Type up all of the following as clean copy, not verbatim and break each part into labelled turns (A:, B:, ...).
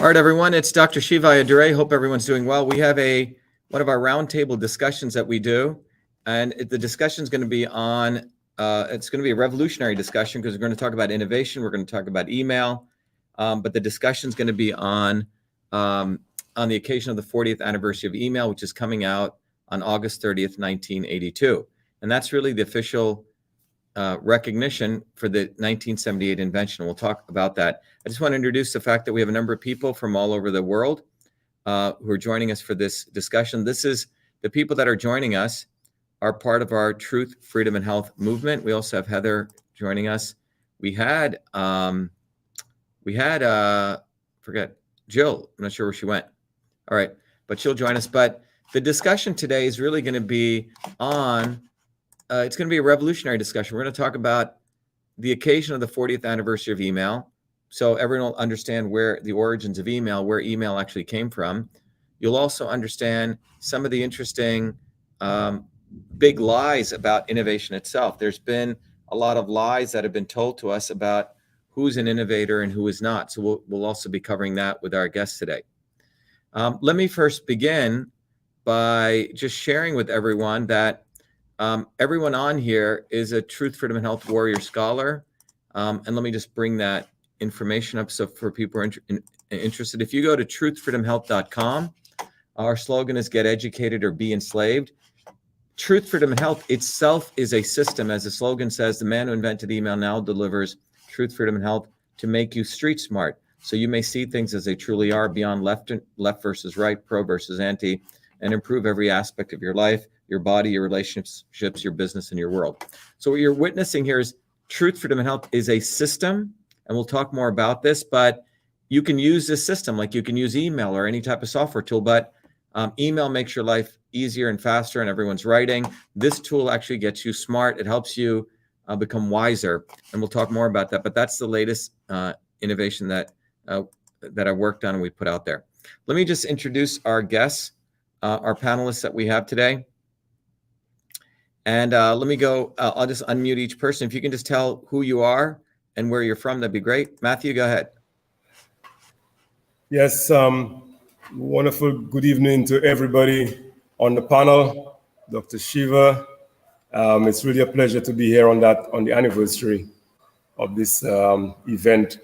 A: All right, everyone, it's Dr. Shiva Ayyadurai. Hope everyone's doing well. We have one of our roundtable discussions that we do, and the discussion is going to be on, it's going to be a revolutionary discussion because we're going to talk about innovation, we're going to talk about email, but the discussion is going to be on the occasion of the 40th anniversary of email, which is coming out on August 30th, 1982. And that's really the official recognition for the 1978 invention. We'll talk about that. I just want to introduce the fact that we have a number of people from all over the world who are joining us for this discussion. This is the people that are joining us are part of our Truth, Freedom, and Health movement. We also have Heather joining us. We had forget Jill. I'm not sure where she went. All right, but she'll join us. But the discussion today is really going to be on. It's going to be a revolutionary discussion. We're going to talk about the occasion of the 40th anniversary of email, so everyone will understand where the origins of email, where email actually came from. You'll also understand some of the interesting big lies about innovation itself. There's been a lot of lies that have been told to us about who's an innovator and who is not. So we'll also be covering that with our guests today. Let me first begin by just sharing with everyone that everyone on here is a Truth, Freedom, and Health Warrior Scholar. And let me just bring that information up so for people who are interested. If you go to truthfreedomhealth.com, our slogan is get educated or be enslaved. Truth, Freedom, and Health itself is a system. As the slogan says, the man who invented email now delivers truth, freedom, and health to make you street smart. So you may see things as they truly are beyond left versus right, pro versus anti, and improve every aspect of your life, your body, your relationships, your business, and your world. So what you're witnessing here is Truth, Freedom, and Health is a system, and we'll talk more about this, but you can use this system like you can use email or any type of software tool, but email makes your life easier and faster, and everyone's writing. This tool actually gets you smart. It helps you become wiser, and we'll talk more about that, but that's the latest innovation that I worked on and we put out there. Let me just introduce our guests, our panelists that we have today. And let me go, I'll just unmute each person. If you can just tell who you are and where you're from, that'd be great. Matthew, go ahead.
B: Yes, wonderful good evening to everybody on the panel, Dr. Shiva. It's really a pleasure to be here on the anniversary of this event,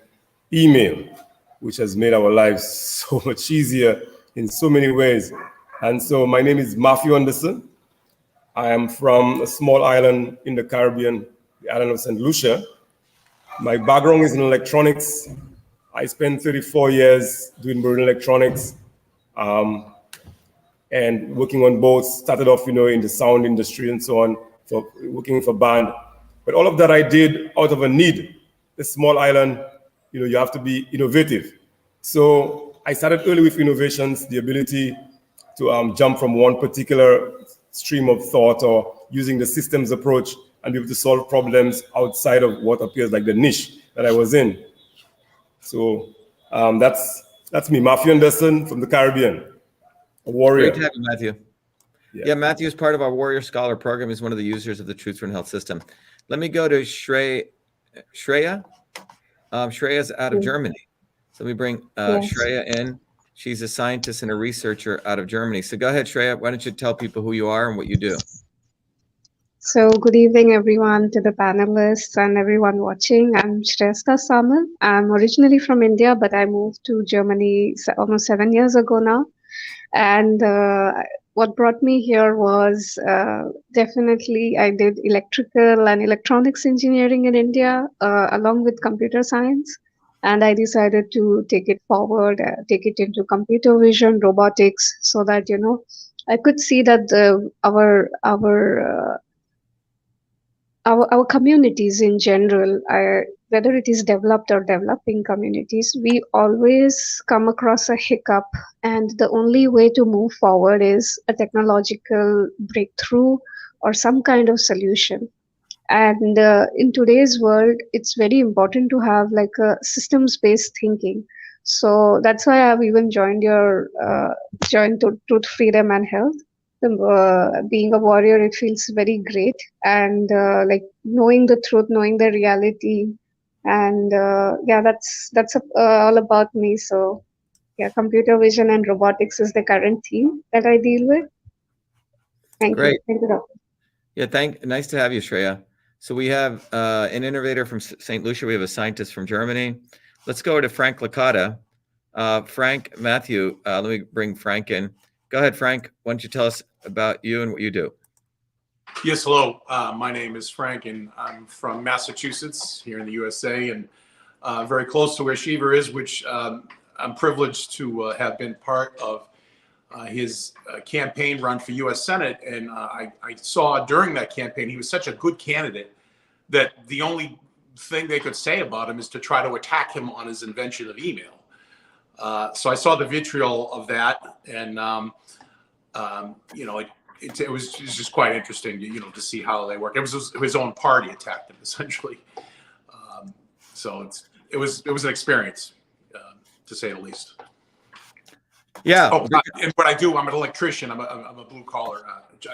B: email, which has made our lives so much easier in so many ways. And so my name is Matthew Anderson. I am from a small island in the Caribbean, the island of St. Lucia. My background is in electronics. I spent 34 years doing marine electronics and working on boats. Started off, in the sound industry and so on, for working for band. But all of that I did out of a need. A small island, you have to be innovative. So I started early with innovations, the ability to jump from one particular stream of thought or using the systems approach and be able to solve problems outside of what appears like the niche that I was in. So that's me, Matthew Anderson from the Caribbean, a warrior.
A: Great to have you, Matthew. Yeah, Matthew is part of our Warrior Scholar program. He's one of the users of the Truth, Freedom, and Health system. Let me go to Shriya. Shriya's out of Germany. So let me bring Shriya in. She's a scientist and a researcher out of Germany. So go ahead, Shriya. Why don't you tell people who you are and what you do?
C: So good evening, everyone, to the panelists and everyone watching. I'm Shriya Salman. I'm originally from India, but I moved to Germany almost 7 years ago now. And what brought me here was definitely I did electrical and electronics engineering in India, along with computer science. And I decided to take it forward, take it into computer vision, robotics, so that, I could see that our communities in general, whether it is developed or developing communities, we always come across a hiccup, and the only way to move forward is a technological breakthrough or some kind of solution. And in today's world, it's very important to have like a systems-based thinking. So that's why I've even joined Truth, Freedom, and Health. Being a warrior, it feels very great, and like knowing the truth, knowing the reality, and that's all about me. So Yeah, computer vision and robotics is the current theme that I deal with. Thank you.
A: Great.
C: Thank you, Doctor.
A: Yeah, nice to have you, Shriya. So we have an innovator from St. Lucia. We have a scientist from Germany. Let's go to Frank Lucata. Frank, Matthew, let me bring Frank in. Go ahead, Frank. Why don't you tell us about you and what you do?
D: Yes, hello. My name is Frank, and I'm from Massachusetts here in the USA, and very close to where Shiva is, which I'm privileged to have been part of his campaign run for U.S. Senate. And I saw during that campaign, he was such a good candidate that the only thing they could say about him is to try to attack him on his invention of email. So I saw the vitriol of that, and you know, it was just quite interesting, you know, to see how they work. It was his own party attacked him essentially. So it was an experience, to say the least.
A: Yeah.
D: Oh, and what I do, I'm an electrician. I'm a blue collar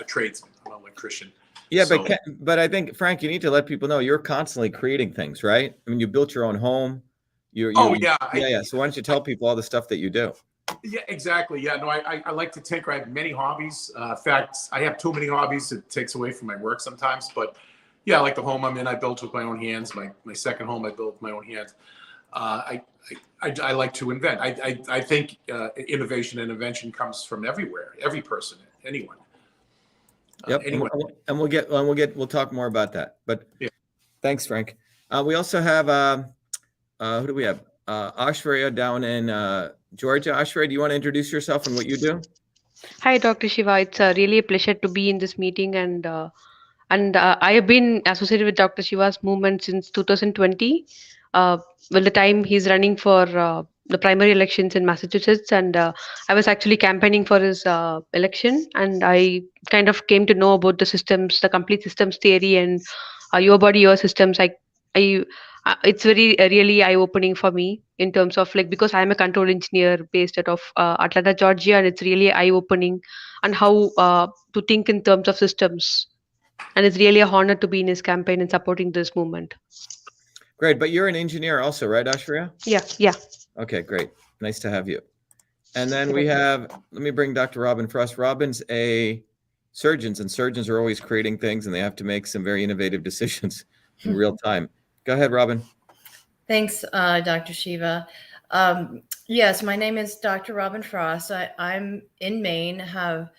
D: tradesman. I'm an electrician.
A: Yeah,
D: So,
A: but I think, Frank, you need to let people know you're constantly creating things, right? I mean, you built your own home. Yeah. So why don't you tell people all the stuff that you do?
D: Yeah, exactly. Yeah, no, I like to tinker. I have many hobbies. In fact, I have too many hobbies. It takes away from my work sometimes. But yeah, I like the home I'm in. I built with my own hands. My second home I built with my own hands. I like to invent. I think innovation and invention comes from everywhere. Every person, anyone.
A: Yep.
D: Anyone.
A: And we'll talk more about that. But yeah. Thanks, Frank. We also have who do we have? Asharia down in Georgia. Asharia, do you want to introduce yourself and what you do?
E: Hi, Dr. Shiva. It's really a pleasure to be in this meeting, and I have been associated with Dr. Shiva's movement since 2020. The time he's running for the primary elections in Massachusetts, and I was actually campaigning for his election, and I kind of came to know about the systems, the complete systems theory, and your body, your systems. It's very really eye-opening for me in terms of, like, because I'm a control engineer based out of Atlanta, Georgia, and it's really eye-opening and how to think in terms of systems. And it's really a honor to be in his campaign and supporting this movement.
A: Great, but you're an engineer also, right, Asharia?
E: Yeah.
A: Okay, great. Nice to have you. And then we have, let me bring Dr. Robin Frost. Robin's a surgeon, and surgeons are always creating things, and they have to make some very innovative decisions in real time. Go ahead, Robin.
F: Thanks, Dr. Shiva. Yes, my name is Dr. Robin Frost. I'm in Maine, had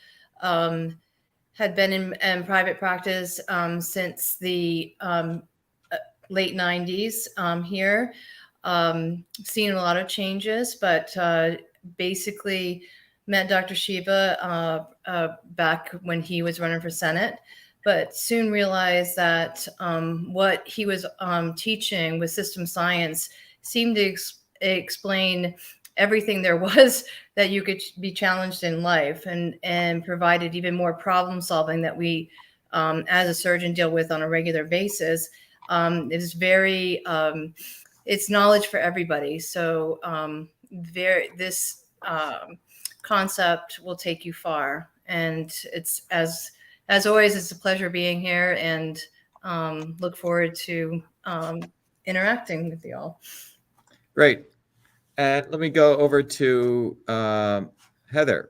F: been in private practice since the late 90s here. Seen a lot of changes, but basically met Dr. Shiva back when he was running for Senate, but soon realized that what he was teaching with system science seemed to explain everything there was that you could be challenged in life, and provided even more problem solving that we as a surgeon deal with on a regular basis. It is very, it's knowledge for everybody. So this concept will take you far. And it's, as always, it's a pleasure being here, and look forward to interacting with you all.
A: Great. And let me go over to Heather.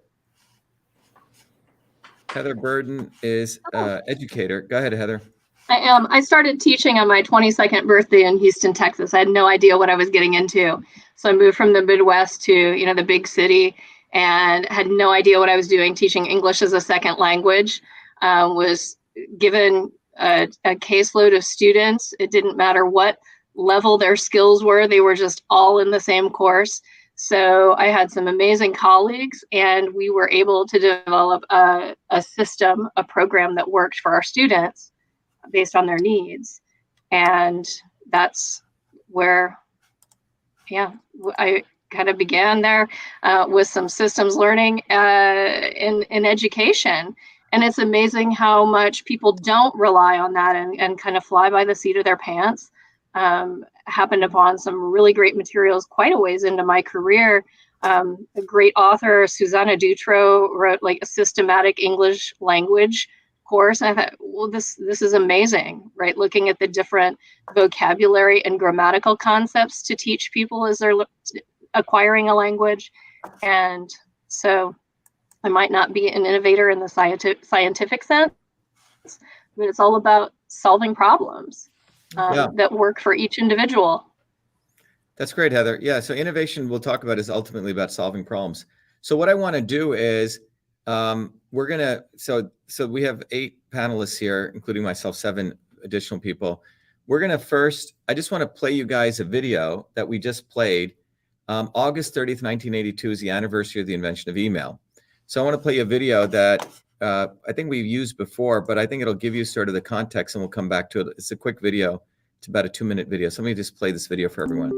A: Heather Burden is educator. Go ahead, Heather.
G: I am. I started teaching on my 22nd birthday in Houston, Texas. I had no idea what I was getting into. So I moved from the Midwest to, you know, the big city, and had no idea what I was doing. Teaching English as a second language, was given a caseload of students. It didn't matter what level their skills were. They were just all in the same course. So I had some amazing colleagues, and we were able to develop a system, a program that worked for our students based on their needs. And that's where, yeah, I kind of began there with some systems learning in education. And it's amazing how much people don't rely on that and kind of fly by the seat of their pants. Happened upon some really great materials quite a ways into my career. A great author, Susanna Dutro, wrote like a systematic English language course. And I thought, well, this is amazing, right? Looking at the different vocabulary and grammatical concepts to teach people as they're acquiring a language. And so I might not be an innovator in the scientific sense, but it's all about solving problems that work for each individual.
A: That's great, Heather. Yeah, so innovation we'll talk about is ultimately about solving problems. So what I want to do is we're going to, so we have 8 panelists here, including myself, 7 additional people. We're going to first, I just want to play you guys a video that we just played. August 30th, 1982 is the anniversary of the invention of email. So I want to play you a video that I think we've used before, but I think it'll give you sort of the context and we'll come back to it. It's a quick video. It's about a 2-minute video. So let me just play this video for everyone.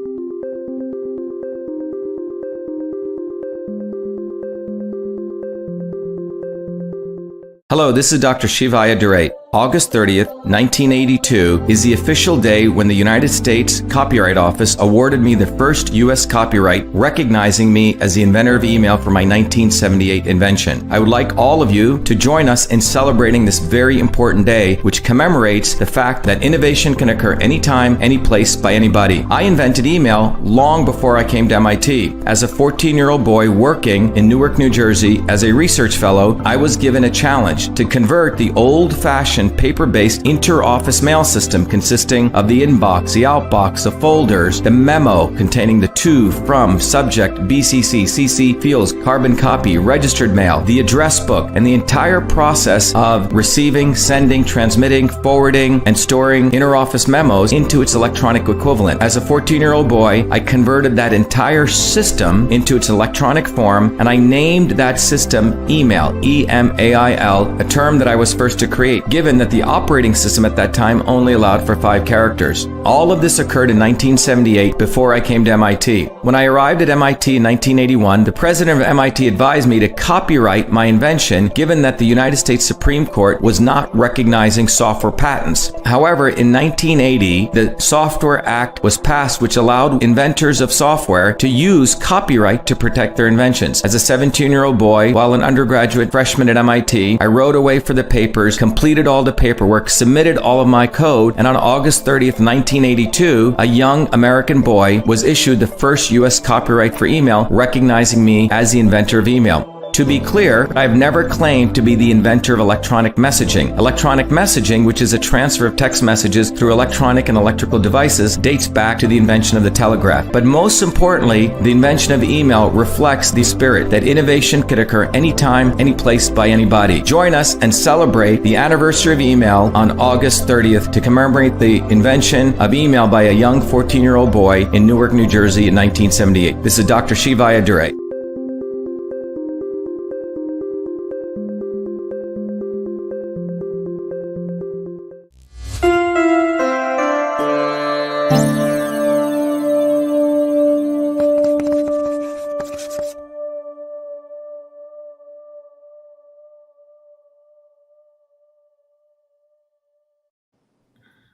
A: Hello, this is Dr. Shiva Ayyadurai. August 30th, 1982 is the official day when the United States Copyright Office awarded me the first U.S. copyright, recognizing me as the inventor of email for my 1978 invention. I would like all of you to join us in celebrating this very important day, which commemorates the fact that innovation can occur anytime, any place, by anybody. I invented email long before I came to MIT. As a 14-year-old boy working in Newark, New Jersey as a research fellow, I was given a challenge to convert the old-fashioned paper-based inter-office mail system consisting of the inbox, the outbox, the folders, the memo containing the to, from, subject, BCC, CC fields, carbon copy, registered mail, the address book, and the entire process of receiving, sending, transmitting, forwarding, and storing inter-office memos into its electronic equivalent. As a 14-year-old boy, I converted that entire system into its electronic form, and I named that system email, E-M-A-I-L, a term that I was first to create, given that the operating system at that time only allowed for 5 characters. All of this occurred in 1978 before I came to MIT. When I arrived at MIT in 1981, the president of MIT advised me to copyright my invention, given that the United States Supreme Court was not recognizing software patents. However, in 1980, the Software Act was passed, which allowed inventors of software to use copyright to protect their inventions. As a 17-year-old boy, while an undergraduate freshman at MIT, I wrote away for the papers, completed all the paperwork, submitted all of my code, and on August 30th, 1982, a young American boy was issued the first U.S. copyright for email, recognizing me as the inventor of email. To be clear, I've never claimed to be the inventor of electronic messaging. Electronic messaging, which is a transfer of text messages through electronic and electrical devices, dates back to the invention of the telegraph. But most importantly, the invention of email reflects the spirit that innovation could occur anytime, any place, by anybody. Join us and celebrate the anniversary of email on August 30th to commemorate the invention of email by a young 14-year-old boy in Newark, New Jersey in 1978. This is Dr. Shiva Ayyadurai.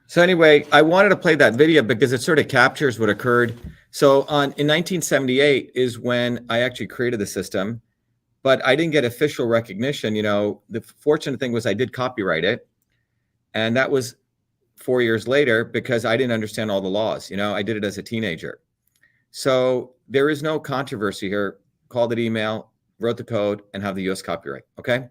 A: So anyway, I wanted to play that video because it sort of captures what occurred. So in 1978 is when I actually created the system, but I didn't get official recognition. You know, the fortunate thing was I did copyright it. And that was 4 years later because I didn't understand all the laws. You know, I did it as a teenager. So there is no controversy here. Called it email, wrote the code, and have the US copyright, okay?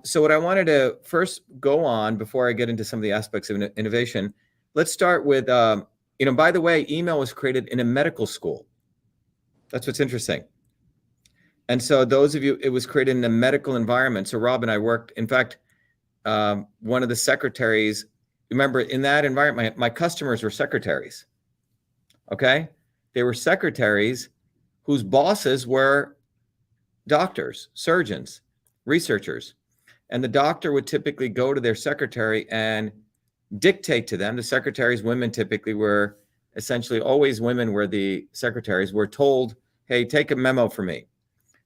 A: So what I wanted to first go on before I get into some of the aspects of innovation, let's start with, you know, by the way, email was created in a medical school. That's what's interesting. And so those of you, it was created in a medical environment. So Rob and I worked, in fact, one of the secretaries, remember in that environment, my customers were secretaries, okay? They were secretaries whose bosses were doctors, surgeons, researchers. And the doctor would typically go to their secretary and dictate to them. The secretaries, women typically were essentially always women were the secretaries, were told, hey, take a memo for me.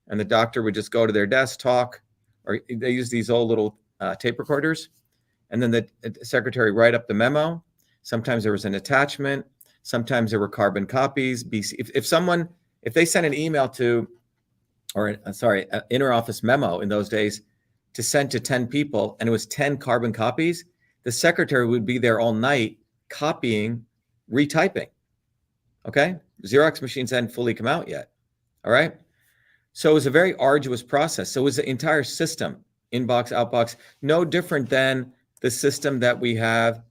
A: And the doctor would just go to their desk, talk, or they use these old little tape recorders. And then the secretary write up the memo. Sometimes there was an attachment. Sometimes there were carbon copies. If they sent an email to, or sorry, an inter-office memo in those days to send to 10 people, and it was 10 carbon copies, the secretary would be there all night copying, retyping, okay? Xerox machines hadn't fully come out yet, all right? So it was a very arduous process. So it was the entire system, inbox, outbox, no different than the system that we have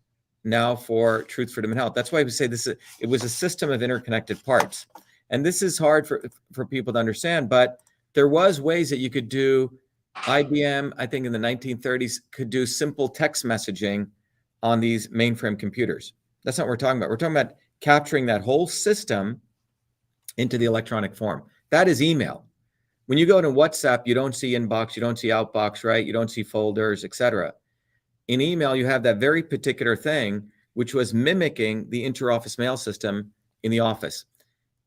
A: now for truth, freedom, and health. That's why we say it was a system of interconnected parts. And this is hard for people to understand, but there was ways that you could do. IBM, I think in the 1930s, could do simple text messaging on these mainframe computers. That's not what we're talking about. We're talking about capturing that whole system into the electronic form. That is email. When you go to WhatsApp, you don't see inbox, you don't see outbox, right? You don't see folders, etc. In email, you have that very particular thing, which was mimicking the interoffice mail system in the office.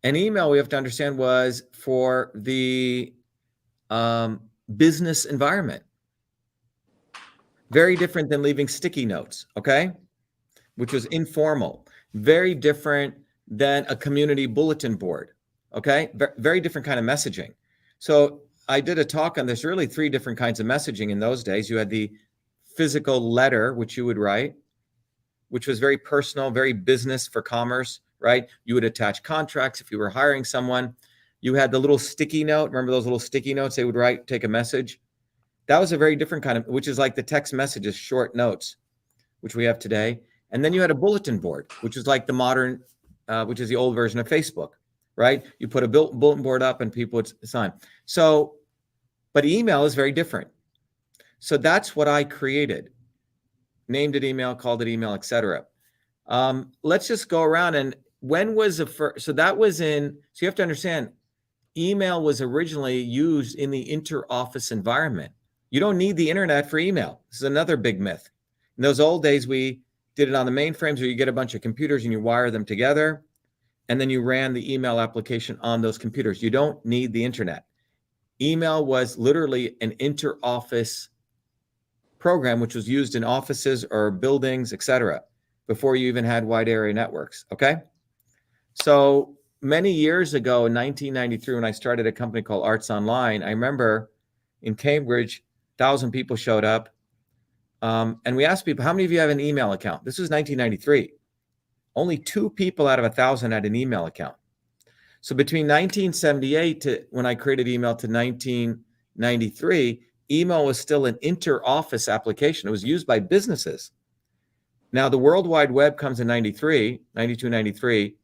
A: And email, we have to understand, was for the business environment. Very different than leaving sticky notes, okay? Which was informal. Very different than a community bulletin board, okay? Very different kind of messaging. So I did a talk on this, really 3 different kinds of messaging in those days. You had the physical letter, which you would write, which was very personal, very business for commerce, right? You would attach contracts if you were hiring someone. You had the little sticky note. Remember those little sticky notes they would write, take a message? That was a very different kind of, which is like the text messages, short notes, which we have today. And then you had a bulletin board, which is like the modern, which is the old version of Facebook, right? You put a bulletin board up and people would sign. So, but email is very different. So that's what I created. Named it email, called it email, etc. Let's just go around. And when was the first? So that was in, so you have to understand, email was originally used in the inter-office environment. You don't need the internet for email. This is another big myth. In those old days, we did it on the mainframes where you get a bunch of computers and you wire them together, and then you ran the email application on those computers. You don't need the internet. Email was literally an inter-office program, which was used in offices or buildings, etc., before you even had wide area networks, okay? So many years ago, in 1993, when I started a company called Arts Online, I remember in Cambridge, 1,000 people showed up. And we asked people, how many of you have an email account? This was 1993. Only 2 people out of 1,000 had an email account. So between 1978 to when I created email to 1993, email was still an inter-office application. It was used by businesses. Now, the World Wide Web comes in 92, 93,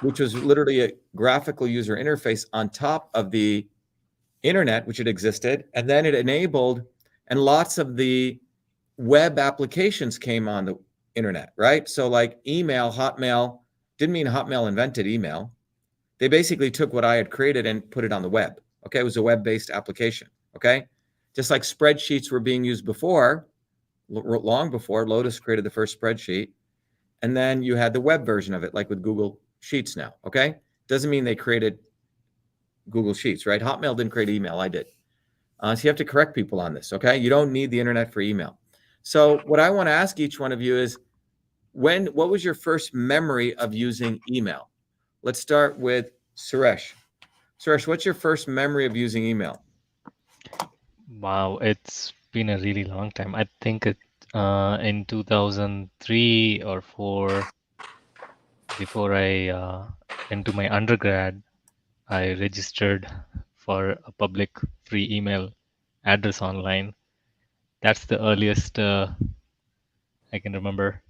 A: which was literally a graphical user interface on top of the internet, which had existed. And then it enabled, and lots of the web applications came on the internet, right? So like email, Hotmail, didn't mean Hotmail invented email. They basically took what I had created and put it on the web. Okay, it was a web-based application. Okay, just like spreadsheets were being used before, long before Lotus created the first spreadsheet, and then you had the web version of it, like with Google Sheets now. Okay, doesn't mean they created Google Sheets, right? Hotmail didn't create email, I did. So you have to correct people on this. Okay, you don't need the internet for email. So what I want to ask each one of you is, what was your first memory of using email? Let's start with Suresh. Suresh, what's your first memory of using email?
H: Wow, it's been a really long time. I think in 2003 or 4, before I went to my undergrad, I registered for a public free email address online. That's the earliest I can remember.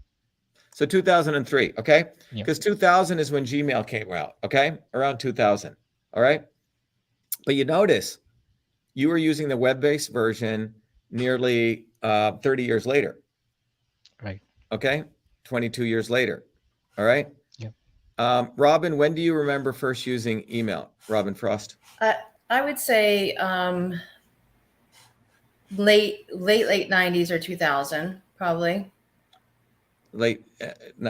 A: So 2003, okay?
H: Yeah.
A: Because 2000 is when Gmail came out, okay? Around 2000, all right? But you notice you were using the web-based version nearly 30 years later.
H: Right.
A: Okay? 22 years later, all right?
H: Yeah.
A: Robin, when do you remember first using email? Robin Frost?
F: I would say late 90s or 2000, probably.
A: Late,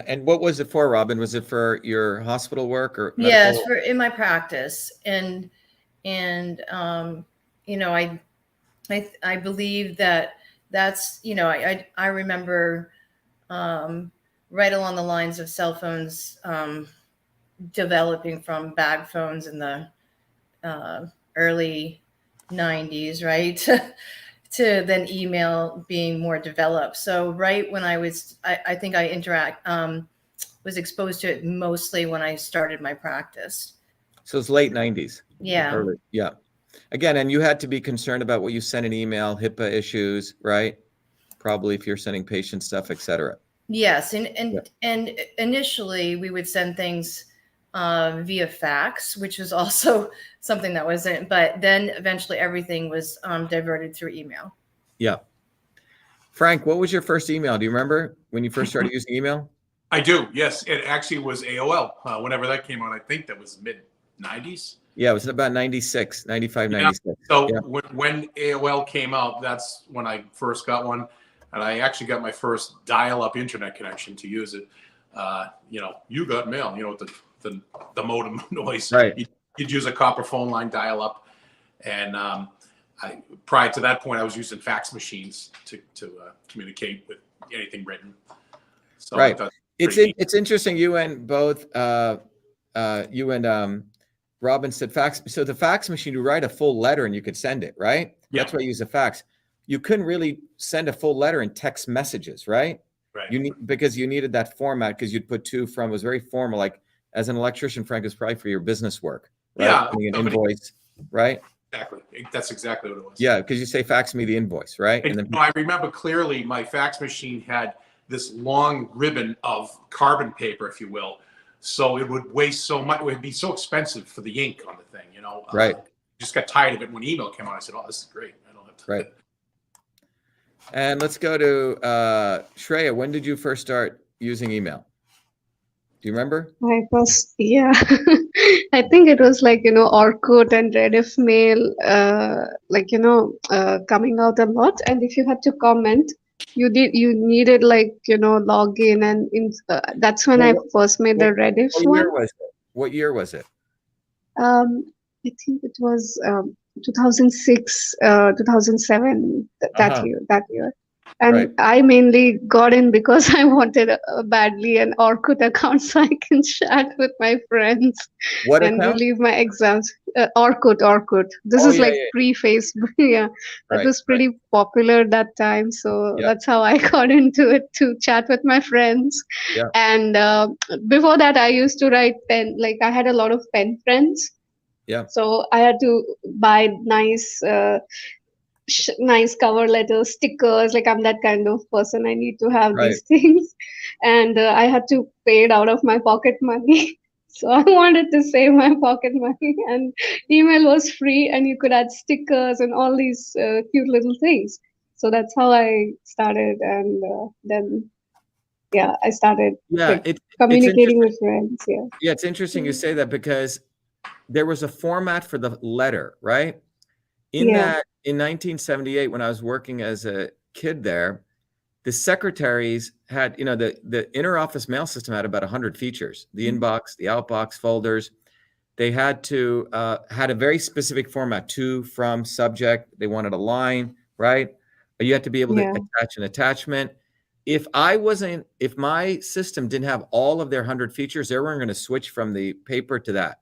A: and what was it for, Robin? Was it for your hospital work or medical?
F: Yes, for in my practice, and you know, I believe that's, you know, I remember right along the lines of cell phones developing from bag phones in the early 90s, right? To then email being more developed. So right when I think I was exposed to it mostly when I started my practice.
A: So it's late 90s.
F: Yeah.
A: Early, yeah. Again, and you had to be concerned about what you sent an email, HIPAA issues, right? Probably if you're sending patient stuff, et cetera.
F: Yes, and initially we would send things via fax, which was also something that wasn't, but then eventually everything was diverted through email.
A: Yeah. Frank, what was your first email? Do you remember when you first started using email?
D: I do. Yes, it actually was AOL. Whenever that came out, I think that was mid 90s.
A: Yeah, it was about 96, 95,
D: Yeah.
A: 96.
D: So
A: Yeah.
D: when AOL came out, that's when I first got one. And I actually got my first dial-up internet connection to use it. You got mail, with the modem noise.
A: Right.
D: You'd use a copper phone line dial-up. And prior to that point, I was using fax machines to communicate with anything written. So
A: right. It's interesting. You and both, you and Robin said fax. So the fax machine, you write a full letter and you could send it, right?
D: Yeah.
A: That's why you use a fax. You couldn't really send a full letter in text messages, right?
D: Right.
A: Because you needed that format because you'd put to from, it was very formal. Like as an electrician, Frank, is probably for your business work, right?
D: Yeah.
A: An invoice, right?
D: Exactly. That's exactly what it was.
A: Yeah, because you say fax me the invoice, right?
D: And then I remember clearly my fax machine had this long ribbon of carbon paper, if you will. So it would waste so much. It would be so expensive for the ink on the thing,
A: Right.
D: Just got tired of it when email came out. I said, "Oh, this is great. I don't have to."
A: Right. And let's go to Shriya. When did you first start using email? Do you remember?
C: Yeah. I think it was like, Orkut and Rediff mail, coming out a lot. And if you had to comment, you needed login, and that's when I first made the Rediff one.
A: What year was it?
C: I think it was 2006, 2007, that year. And
A: Right.
C: I mainly got in because I wanted badly an Orkut account so I can chat with my friends
A: What
C: and
A: account?
C: relieve my exams. Orkut. This is pre-Facebook. Yeah, that was pretty popular that time. So that's how I got into it, to chat with my friends.
A: Yeah.
C: And before that, I used to write pen. Like I had a lot of pen friends.
A: Yeah.
C: So I had to buy nice cover letters, stickers. Like I'm that kind of person. I need to have these things, and I had to pay it out of my pocket money. So I wanted to save my pocket money, and email was free, and you could add stickers and all these cute little things. So that's how I started, and then I started communicating with friends.
A: Yeah, it's interesting you say that, because there was a format for the letter, right? In 1978, when I was working as a kid there, the secretaries had, the inner office mail system had about 100 features: the inbox, the outbox, folders. They had to had a very specific format: to, from, subject. They wanted a line, right? You had to be able to attach an attachment. If my system didn't have all of their 100 features, they weren't going to switch from the paper to that.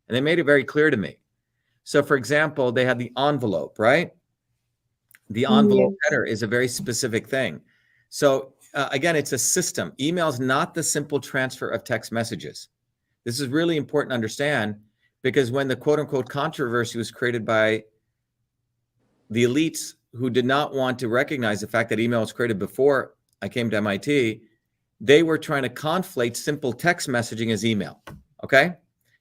A: And they made it very clear to me. So, for example, they had the envelope, right? The envelope header is a very specific thing. So, again, it's a system. Email is not the simple transfer of text messages. This is really important to understand, because when the quote-unquote controversy was created by the elites who did not want to recognize the fact that email was created before I came to MIT, they were trying to conflate simple text messaging as email, okay?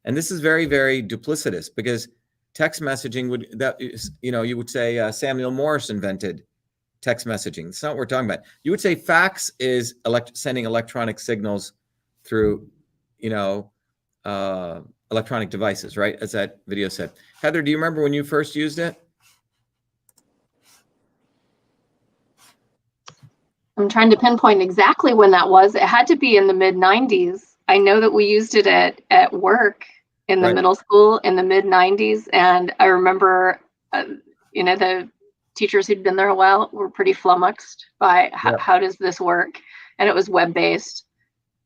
A: And this is very, very duplicitous, because text messaging you would say Samuel Morse invented text messaging. That's not what we're talking about. You would say fax is sending electronic signals through, electronic devices, right? As that video said. Heather, do you remember when you first used it?
G: I'm trying to pinpoint exactly when that was. It had to be in the mid 90s. I know that we used it at work in the middle school in the mid 90s. And I remember, the teachers who'd been there a while were pretty flummoxed by how does this work? And it was web-based.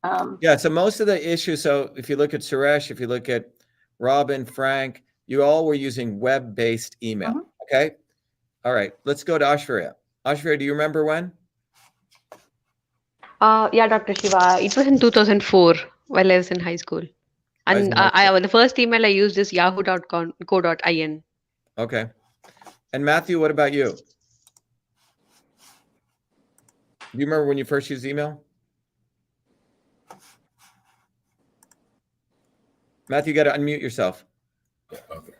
A: So most of the issues, so if you look at Suresh, if you look at Robin, Frank, you all were using web-based email, okay? All right, let's go to Asharia. Asharia, do you remember when?
E: Yeah, Dr. Shiva, it was in 2004 while I was in high school. And the first email I used is yahoo.co.in.
A: Okay. And Matthew, what about you? Do you remember when you first used email? Matthew, you got to unmute yourself.
B: Okay.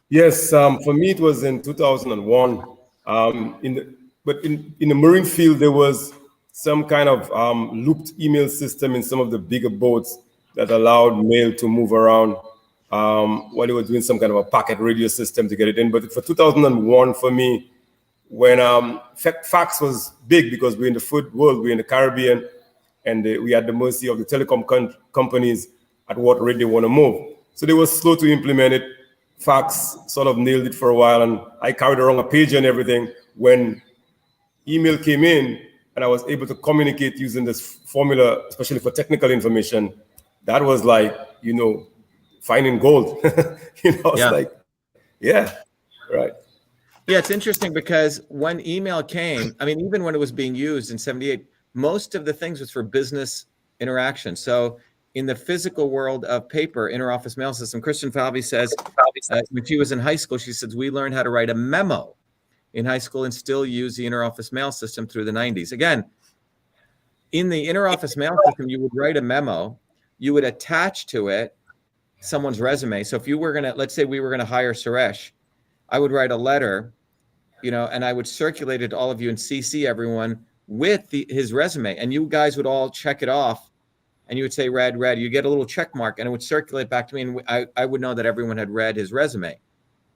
B: Yes, for me it was in 2001. But in the marine field, there was some kind of looped email system in some of the bigger boats that allowed mail to move around while they were doing some kind of a packet radio system to get it in. But for 2001, for me, when fax was big, because we're in the food world, we're in the Caribbean, and we had the mercy of the telecom companies at what rate they want to move. So they were slow to implement it. Fax sort of nailed it for a while, and I carried around a pager and everything. When email came in and I was able to communicate using this formula, especially for technical information, that was like, you know, finding gold. It's like, yeah, right.
A: Yeah, it's interesting because when email came, I mean, even when it was being used in 78, most of the things was for business interaction. So in the physical world of paper, interoffice mail system, Kristen Falvey says when she was in high school, she says, we learned how to write a memo in high school and still use the interoffice mail system through the 90s. Again, in the interoffice mail system, you would write a memo, you would attach to it someone's resume. So if you were going to, let's say we were going to hire Suresh, I would write a letter, you know, and I would circulate it to all of you and CC everyone with his resume. And you guys would all check it off. And you would say, read. You get a little check mark, and it would circulate back to me, and I would know that everyone had read his resume.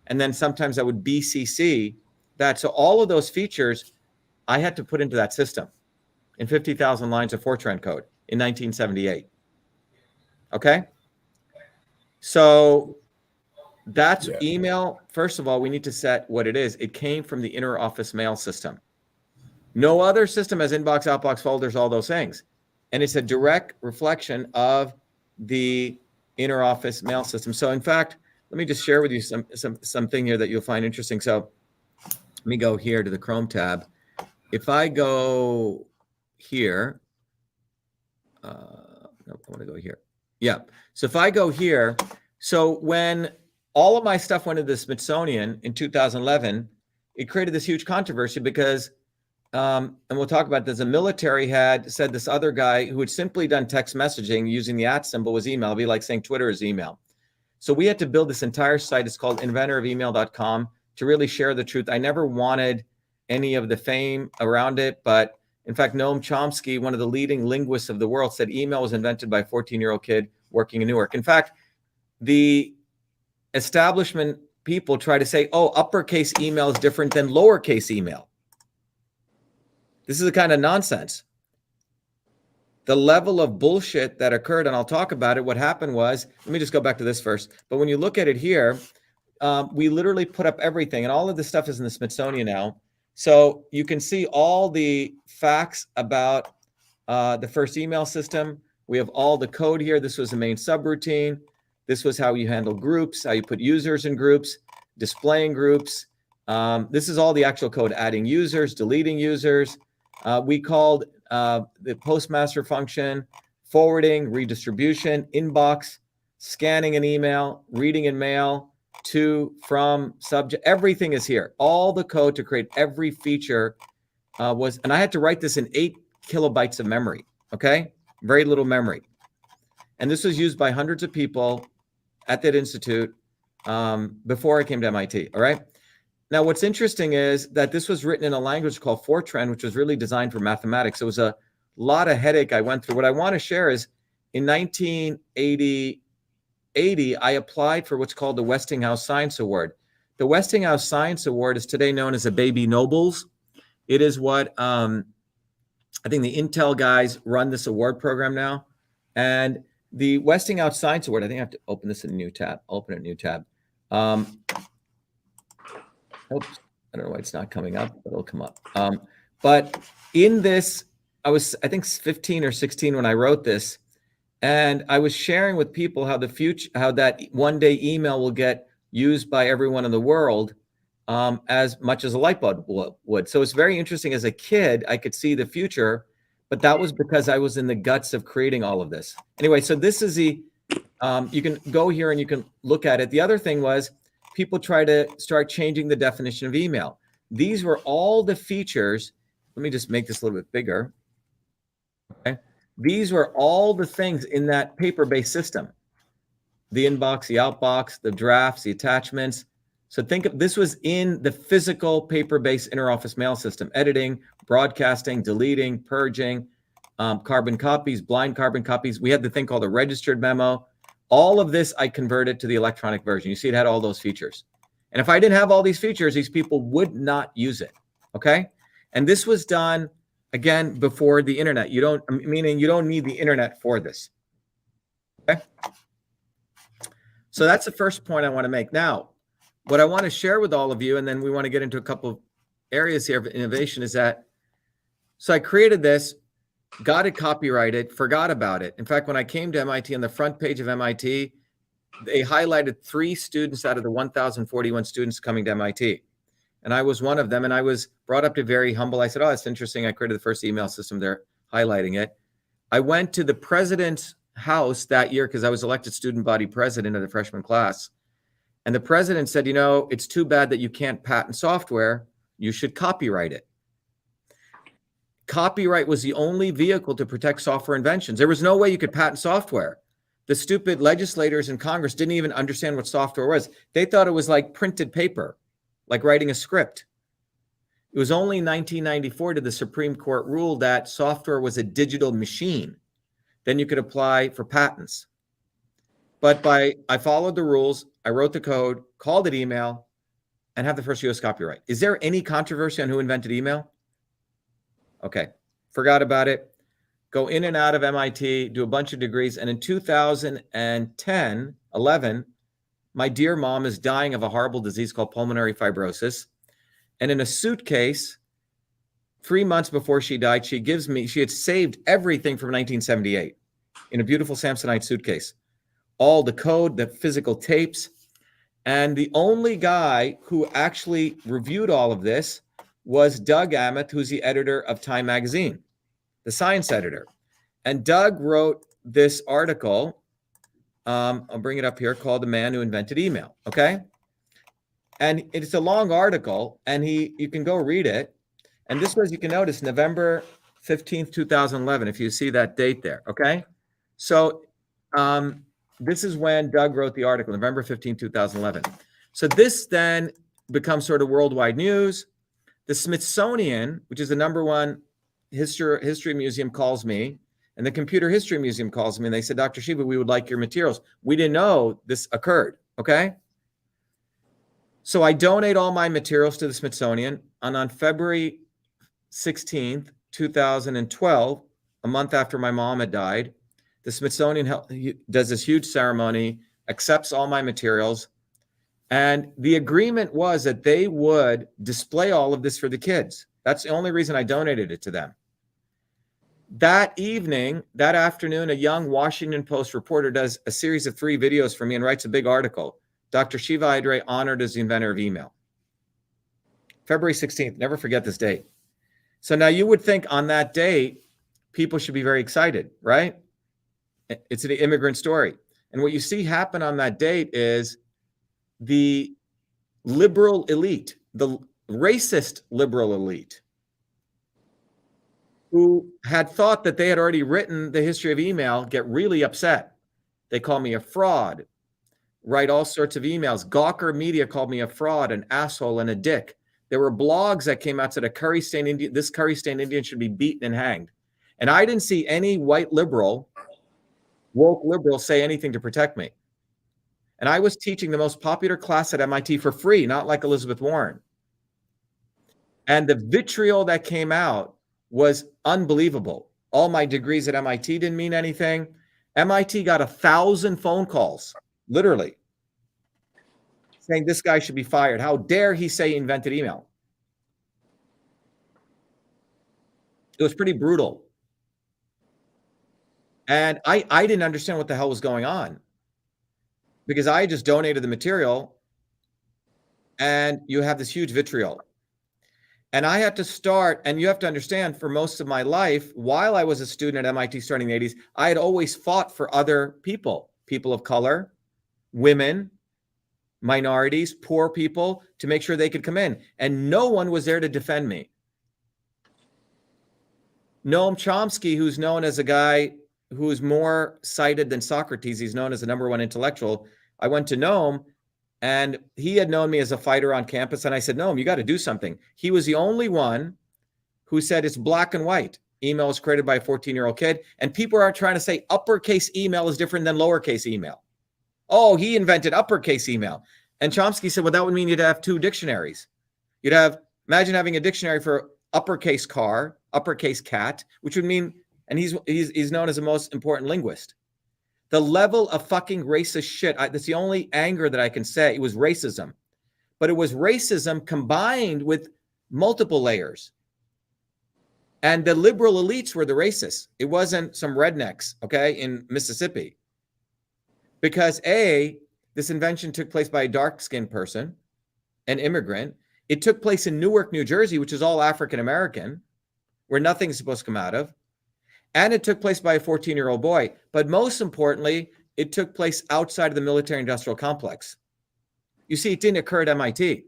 A: And then sometimes I would BCC that. So all of those features I had to put into that system in 50,000 lines of Fortran code in 1978. Okay? So that's email. First of all, we need to set what it is. It came from the interoffice mail system. No other system has inbox, outbox, folders, all those things. And it's a direct reflection of the interoffice mail system. So in fact, let me just share with you something here that you'll find interesting. So let me go here to the Chrome tab. If I go here, no, I want to go here. Yeah. So if I go here, so when all of my stuff went to the Smithsonian in 2011, it created this huge controversy because and we'll talk about this. The military had said this other guy who had simply done text messaging using the @ symbol was email. It'd be like saying Twitter is email. So we had to build this entire site. It's called inventorofemail.com to really share the truth. I never wanted any of the fame around it, but in fact, Noam Chomsky, one of the leading linguists of the world, said email was invented by a 14-year-old kid working in Newark. In fact, the establishment people try to say, oh, uppercase email is different than lowercase email. This is the kind of nonsense. The level of bullshit that occurred, and I'll talk about it. What happened was, let me just go back to this first. But when you look at it here, we literally put up everything, and all of this stuff is in the Smithsonian now. So you can see all the facts about the first email system. We have all the code here. This was the main subroutine. This was how you handle groups, how you put users in groups, displaying groups. This is all the actual code, adding users, deleting users. We called the postmaster function, forwarding, redistribution, inbox, scanning an email, reading in mail, to, from, subject, everything is here. All the code to create every feature was, and I had to write this in 8 kilobytes of memory, okay? Very little memory. And this was used by hundreds of people at that institute before I came to MIT, all right? Now, what's interesting is that this was written in a language called Fortran, which was really designed for mathematics. It was a lot of headache I went through. What I want to share is in 1980, I applied for what's called the Westinghouse Science Award. The Westinghouse Science Award is today known as a Baby Nobles. It is what I think the Intel guys run this award program now. And the Westinghouse Science Award, I think I have to open this in a new tab. Open a new tab. Oops, I don't know why it's not coming up, but it'll come up. But in this, I was, I think, 15 or 16 when I wrote this, and I was sharing with people how the future, how that one day email will get used by everyone in the world as much as a light bulb would. So it's very interesting. As a kid, I could see the future, but that was because I was in the guts of creating all of this. Anyway, so this is the, you can go here and you can look at it. The other thing was, people try to start changing the definition of email. These were all the features. Let me just make this a little bit bigger. Okay. These were all the things in that paper-based system. The inbox, the outbox, the drafts, the attachments. So think of this was in the physical paper-based interoffice mail system: editing, broadcasting, deleting, purging, carbon copies, blind carbon copies. We had the thing called a registered memo. All of this I converted to the electronic version. You see, it had all those features. And if I didn't have all these features, these people would not use it. Okay. And this was done, again, before the internet. Meaning you don't need the internet for this. Okay. So that's the first point I want to make. Now, what I want to share with all of you, and then we want to get into a couple of areas here of innovation, is that, so I created this, got it copyrighted, forgot about it. In fact, when I came to MIT, on the front page of MIT, they highlighted 3 students out of the 1,041 students coming to MIT. And I was one of them, and I was brought up to very humble. I said, oh, that's interesting. I created the first email system. They're highlighting it. I went to the president's house that year because I was elected student body president of the freshman class. And the president said, you know, it's too bad that you can't patent software. You should copyright it. Copyright was the only vehicle to protect software inventions. There was no way you could patent software. The stupid legislators in Congress didn't even understand what software was. They thought it was like printed paper, like writing a script. It was only in 1994 did the Supreme Court rule that software was a digital machine. Then you could apply for patents. But I followed the rules, I wrote the code, called it email, and have the first US copyright. Is there any controversy on who invented email? Okay, forgot about it. Go in and out of MIT, do a bunch of degrees. And in 2010, 11, my dear mom is dying of a horrible disease called pulmonary fibrosis. And in a suitcase, 3 months before she died, she had saved everything from 1978 in a beautiful Samsonite suitcase. All the code, the physical tapes. And the only guy who actually reviewed all of this was Doug Emmett, who's the editor of Time magazine, the science editor. And Doug wrote this article, I'll bring it up here, called The Man Who Invented Email, okay? And it's a long article, and you can go read it. And this was, you can notice, November 15th, 2011, if you see that date there, okay? So this is when Doug wrote the article, November 15th, 2011. So this then becomes sort of worldwide news. The Smithsonian, which is the #1 history museum, calls me, and the Computer History Museum calls me, and they said, Dr. Shiva, we would like your materials. We didn't know this occurred, okay? So I donate all my materials to the Smithsonian, and on February 16th, 2012, a month after my mom had died, the Smithsonian does this huge ceremony, accepts all my materials, and the agreement was that they would display all of this for the kids. That's the only reason I donated it to them. That evening, that afternoon, a young Washington Post reporter does a series of 3 videos for me and writes a big article. Dr. Shiva Ayyadurai honored as the inventor of email. February 16th, never forget this date. So now you would think on that date, people should be very excited, right? It's an immigrant story. And what you see happen on that date is the liberal elite, the racist liberal elite, who had thought that they had already written the history of email, get really upset. They call me a fraud, write all sorts of emails. Gawker Media called me a fraud, an asshole, and a dick. There were blogs that came out that this curry-stained Indian should be beaten and hanged. And I didn't see any white liberal, woke liberal, say anything to protect me. And I was teaching the most popular class at MIT for free, not like Elizabeth Warren. And the vitriol that came out was unbelievable. All my degrees at MIT didn't mean anything. MIT got 1,000 phone calls, literally, saying this guy should be fired. How dare he say he invented email? It was pretty brutal. And I didn't understand what the hell was going on, because I just donated the material and you have this huge vitriol. And I had to start, and you have to understand, for most of my life, while I was a student at MIT starting in the 80s, I had always fought for other people of color, women, minorities, poor people, to make sure they could come in. And no one was there to defend me. Noam Chomsky, who's known as a guy who's more cited than Socrates, he's known as the #1 intellectual. I went to Noam, and he had known me as a fighter on campus. And I said, Noam, you got to do something. He was the only one who said it's black and white. Email was created by a 14-year-old kid. And people are trying to say uppercase email is different than lowercase email. Oh, he invented uppercase email. And Chomsky said, well, that would mean you'd have 2 dictionaries. You'd have, imagine having a dictionary for uppercase car, uppercase cat, which would mean, and he's known as the most important linguist. The level of fucking racist shit, that's the only anger that I can say. It was racism. But it was racism combined with multiple layers. And the liberal elites were the racists. It wasn't some rednecks, okay, in Mississippi. Because A, this invention took place by a dark-skinned person, an immigrant. It took place in Newark, New Jersey, which is all African-American, where nothing's supposed to come out of. And it took place by a 14-year-old boy. But most importantly, it took place outside of the military-industrial complex. You see, it didn't occur at MIT.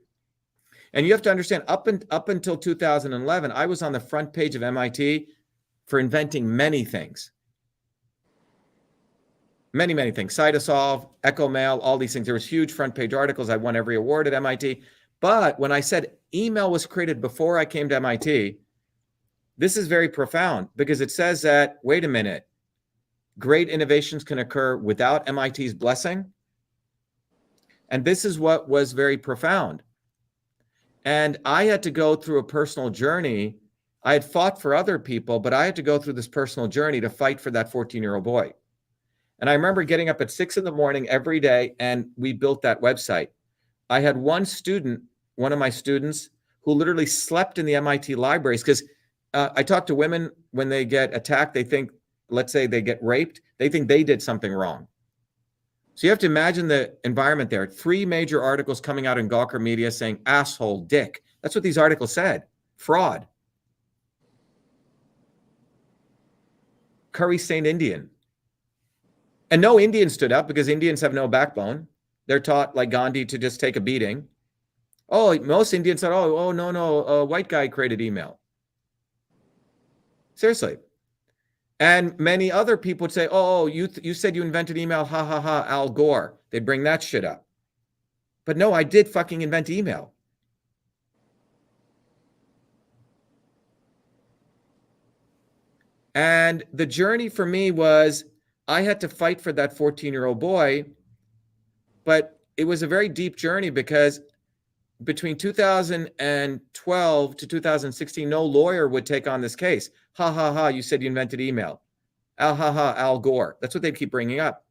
A: And you have to understand, up until 2011, I was on the front page of MIT for inventing many things. Many, many things. Cytosolve, EchoMail, all these things. There was huge front page articles. I won every award at MIT. But when I said email was created before I came to MIT, this is very profound because it says that, wait a minute, great innovations can occur without MIT's blessing. And this is what was very profound. And I had to go through a personal journey. I had fought for other people, but I had to go through this personal journey to fight for that 14-year-old boy. And I remember getting up at 6 in the morning every day, and we built that website. I had one student, one of my students, who literally slept in the MIT libraries because I talk to women when they get attacked. They think, let's say they get raped, they think they did something wrong. So you have to imagine the environment there. 3 major articles coming out in Gawker Media saying asshole, dick. That's what these articles said. Fraud. Curry Saint Indian. And no Indian stood up because Indians have no backbone. They're taught, like Gandhi, to just take a beating. Oh, most Indians said, oh, no, a white guy created email. Seriously. And many other people would say, oh, you said you invented email, ha, ha, ha, Al Gore. They'd bring that shit up. But no, I did fucking invent email. And the journey for me was, I had to fight for that 14-year-old boy, but it was a very deep journey because between 2012 to 2016, no lawyer would take on this case. Ha, ha, ha, you said you invented email. Al, ha, ha, Al Gore. That's what they'd keep bringing up.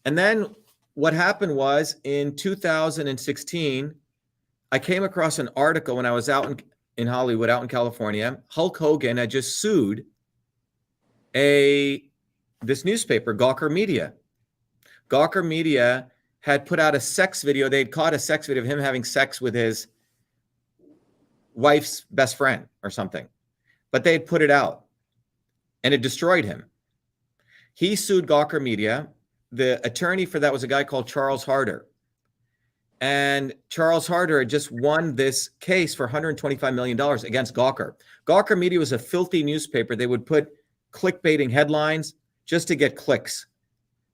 A: And then what happened was in 2016, I came across an article when I was out in Hollywood, out in California. Hulk Hogan had just sued this newspaper, Gawker Media. Gawker Media had put out a sex video. They'd caught a sex video of him having sex with his wife's best friend or something. But they had put it out, and it destroyed him. He sued Gawker Media. The attorney for that was a guy called Charles Harder. And Charles Harder had just won this case for $125 million against Gawker. Gawker Media was a filthy newspaper. They would put clickbaiting headlines just to get clicks.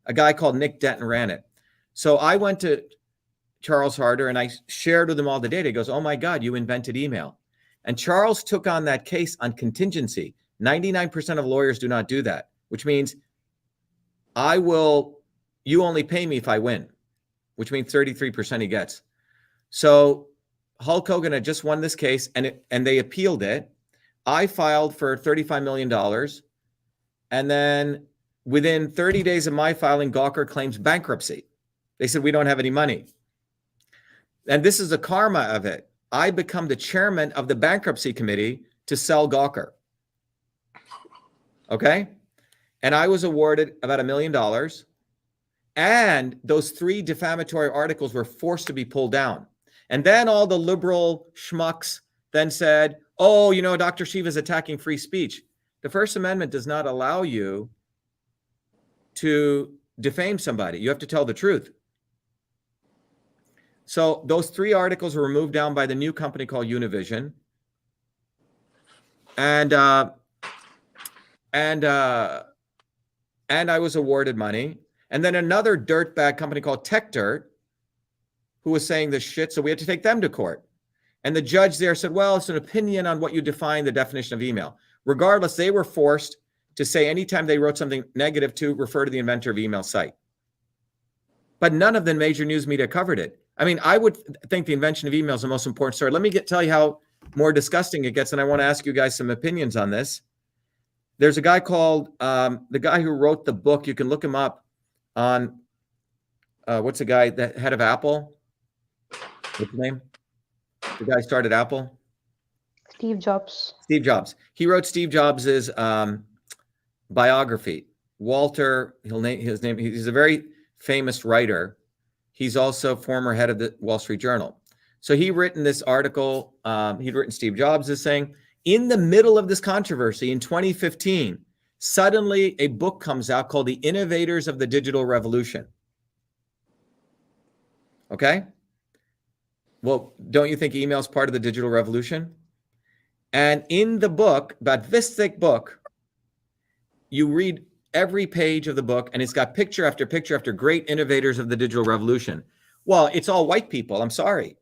A: A guy called Nick Denton ran it. So I went to Charles Harder and I shared with him all the data. He goes, oh my God, you invented email. And Charles took on that case on contingency. 99% of lawyers do not do that, which means you only pay me if I win, which means 33% he gets. So Hulk Hogan had just won this case and they appealed it. I filed for $35 million. And then within 30 days of my filing, Gawker claims bankruptcy. They said, we don't have any money. And this is the karma of it. I become the chairman of the bankruptcy committee to sell Gawker. Okay? And I was awarded about $1 million. And those 3 defamatory articles were forced to be pulled down. And then all the liberal schmucks then said, oh, Dr. Shiva is attacking free speech. The First Amendment does not allow you to defame somebody. You have to tell the truth. So those 3 articles were removed down by the new company called Univision. And I was awarded money. And then another dirtbag company called Tech Dirt, who was saying this shit, so we had to take them to court. And the judge there said, well, it's an opinion on what you define the definition of email. Regardless, they were forced to say anytime they wrote something negative to refer to the Inventor of Email site. But none of the major news media covered it. I mean, I would think the invention of email is the most important story. Let me tell you how more disgusting it gets, and I want to ask you guys some opinions on this. There's a guy called, the guy who wrote the book, you can look him up on, what's the guy, the head of Apple? What's his name? The guy started Apple?
E: Steve Jobs.
A: Steve Jobs. He wrote Steve Jobs's biography. Walter, he'll name his name. He's a very famous writer. He's also former head of the Wall Street Journal. So he written this article. He'd written Steve Jobs is saying, in the middle of this controversy in 2015, suddenly a book comes out called The Innovators of the Digital Revolution. Okay? Well, don't you think email is part of the digital revolution? And in the book, about this thick book, you read every page of the book, and it's got picture after picture after great innovators of the digital revolution. Well, it's all white people. I'm sorry.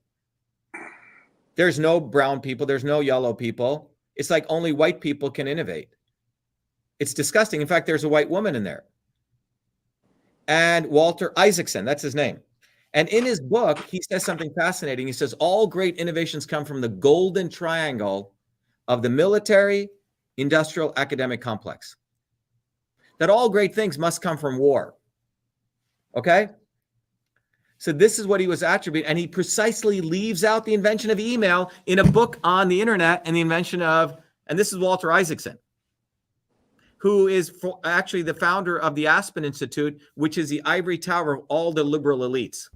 A: There's no brown people. There's no yellow people. It's like only white people can innovate. It's disgusting. In fact, there's a white woman in there. And Walter Isaacson, that's his name. And in his book, he says something fascinating. He says, all great innovations come from the golden triangle of the military, industrial, academic complex. That all great things must come from war. Okay? So this is what he was attributing. And he precisely leaves out the invention of email in a book on the internet and the invention of, and this is Walter Isaacson, who is actually the founder of the Aspen Institute, which is the ivory tower of all the liberal elites.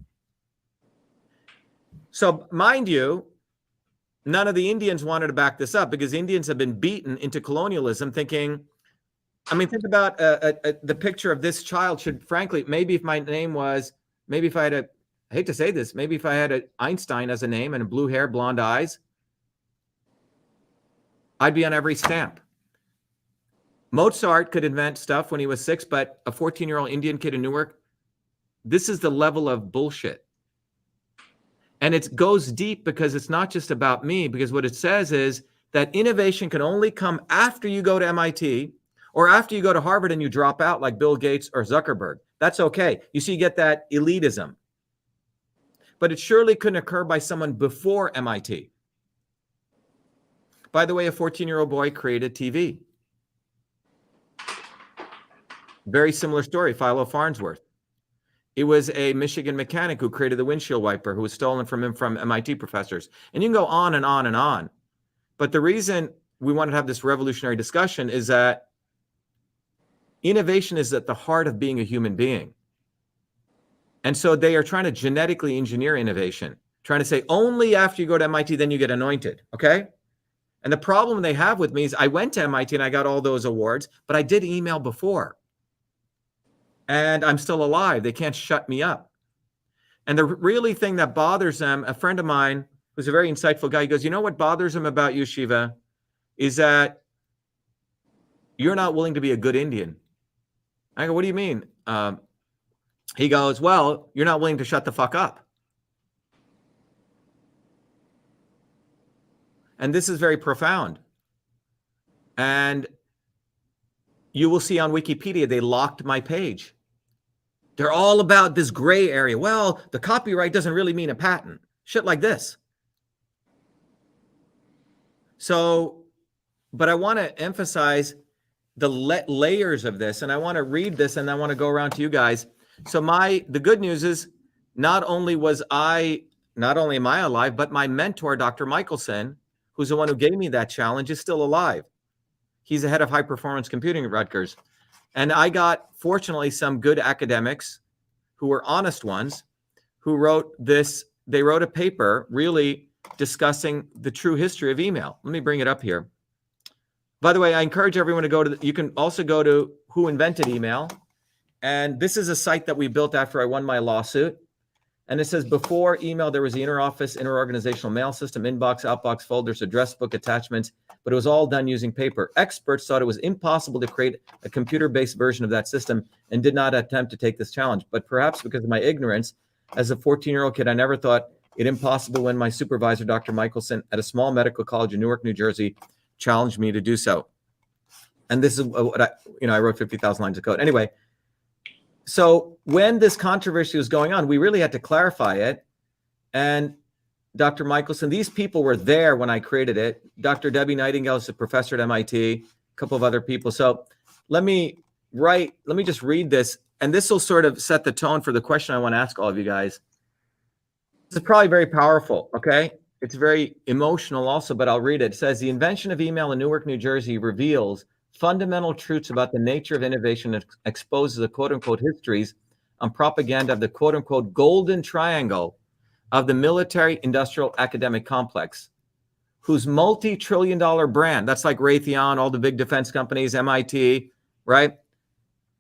A: So mind you, none of the Indians wanted to back this up because Indians have been beaten into colonialism thinking, I mean, think about the picture of this child should, frankly, maybe if my name was, maybe if I had a, I hate to say this, maybe if I had a Einstein as a name and blue hair, blonde eyes, I'd be on every stamp. Mozart could invent stuff when he was 6, but a 14-year-old Indian kid in Newark, this is the level of bullshit. And it goes deep because it's not just about me, because what it says is that innovation can only come after you go to MIT or after you go to Harvard and you drop out like Bill Gates or Zuckerberg. That's okay. You see, you get that elitism. But it surely couldn't occur by someone before MIT. By the way, a 14-year-old boy created TV. Very similar story, Philo Farnsworth. It was a Michigan mechanic who created the windshield wiper who was stolen from him from MIT professors. And you can go on and on and on. But the reason we want to have this revolutionary discussion is that innovation is at the heart of being a human being. And so they are trying to genetically engineer innovation, trying to say only after you go to MIT, then you get anointed, okay? And the problem they have with me is I went to MIT and I got all those awards, but I did email before. And I'm still alive. They can't shut me up. And the really thing that bothers them, a friend of mine who's a very insightful guy, he goes, you know what bothers him about you, Shiva, is that you're not willing to be a good Indian. I go, what do you mean? He goes, well, you're not willing to shut the fuck up. And this is very profound. And you will see on Wikipedia, they locked my page. They're all about this gray area. Well, the copyright doesn't really mean a patent. Shit like this. So, but I want to emphasize the layers of this, and I want to read this, and I want to go around to you guys. So the good news is not only am I alive, but my mentor, Dr. Michelson, who's the one who gave me that challenge, is still alive. He's the head of high performance computing at Rutgers. And I got, fortunately, some good academics who were honest ones who wrote this. They wrote a paper really discussing the true history of email. Let me bring it up here. By the way, I encourage everyone to go to, you can also go to Who Invented Email. And this is a site that we built after I won my lawsuit. And it says before email, there was the interoffice, interorganizational mail system, inbox, outbox, folders, address book attachments, but it was all done using paper. Experts thought it was impossible to create a computer-based version of that system and did not attempt to take this challenge. But perhaps because of my ignorance, as a 14-year-old kid, I never thought it impossible when my supervisor, Dr. Michelson, at a small medical college in Newark, New Jersey, challenged me to do so. And this is what I wrote 50,000 lines of code. Anyway, so when this controversy was going on, we really had to clarify it. And Dr. Michelson, these people were there when I created it. Dr. Debbie Nightingale is a professor at MIT, a couple of other people. So let me just read this, and this will sort of set the tone for the question I want to ask all of you guys. This is probably very powerful, okay? It's very emotional also, but I'll read it. It says, the invention of email in Newark, New Jersey reveals fundamental truths about the nature of innovation and exposes the quote-unquote histories on propaganda of the quote-unquote golden triangle of the military industrial academic complex, whose multi-trillion-dollar brand, that's like Raytheon, all the big defense companies, MIT, right,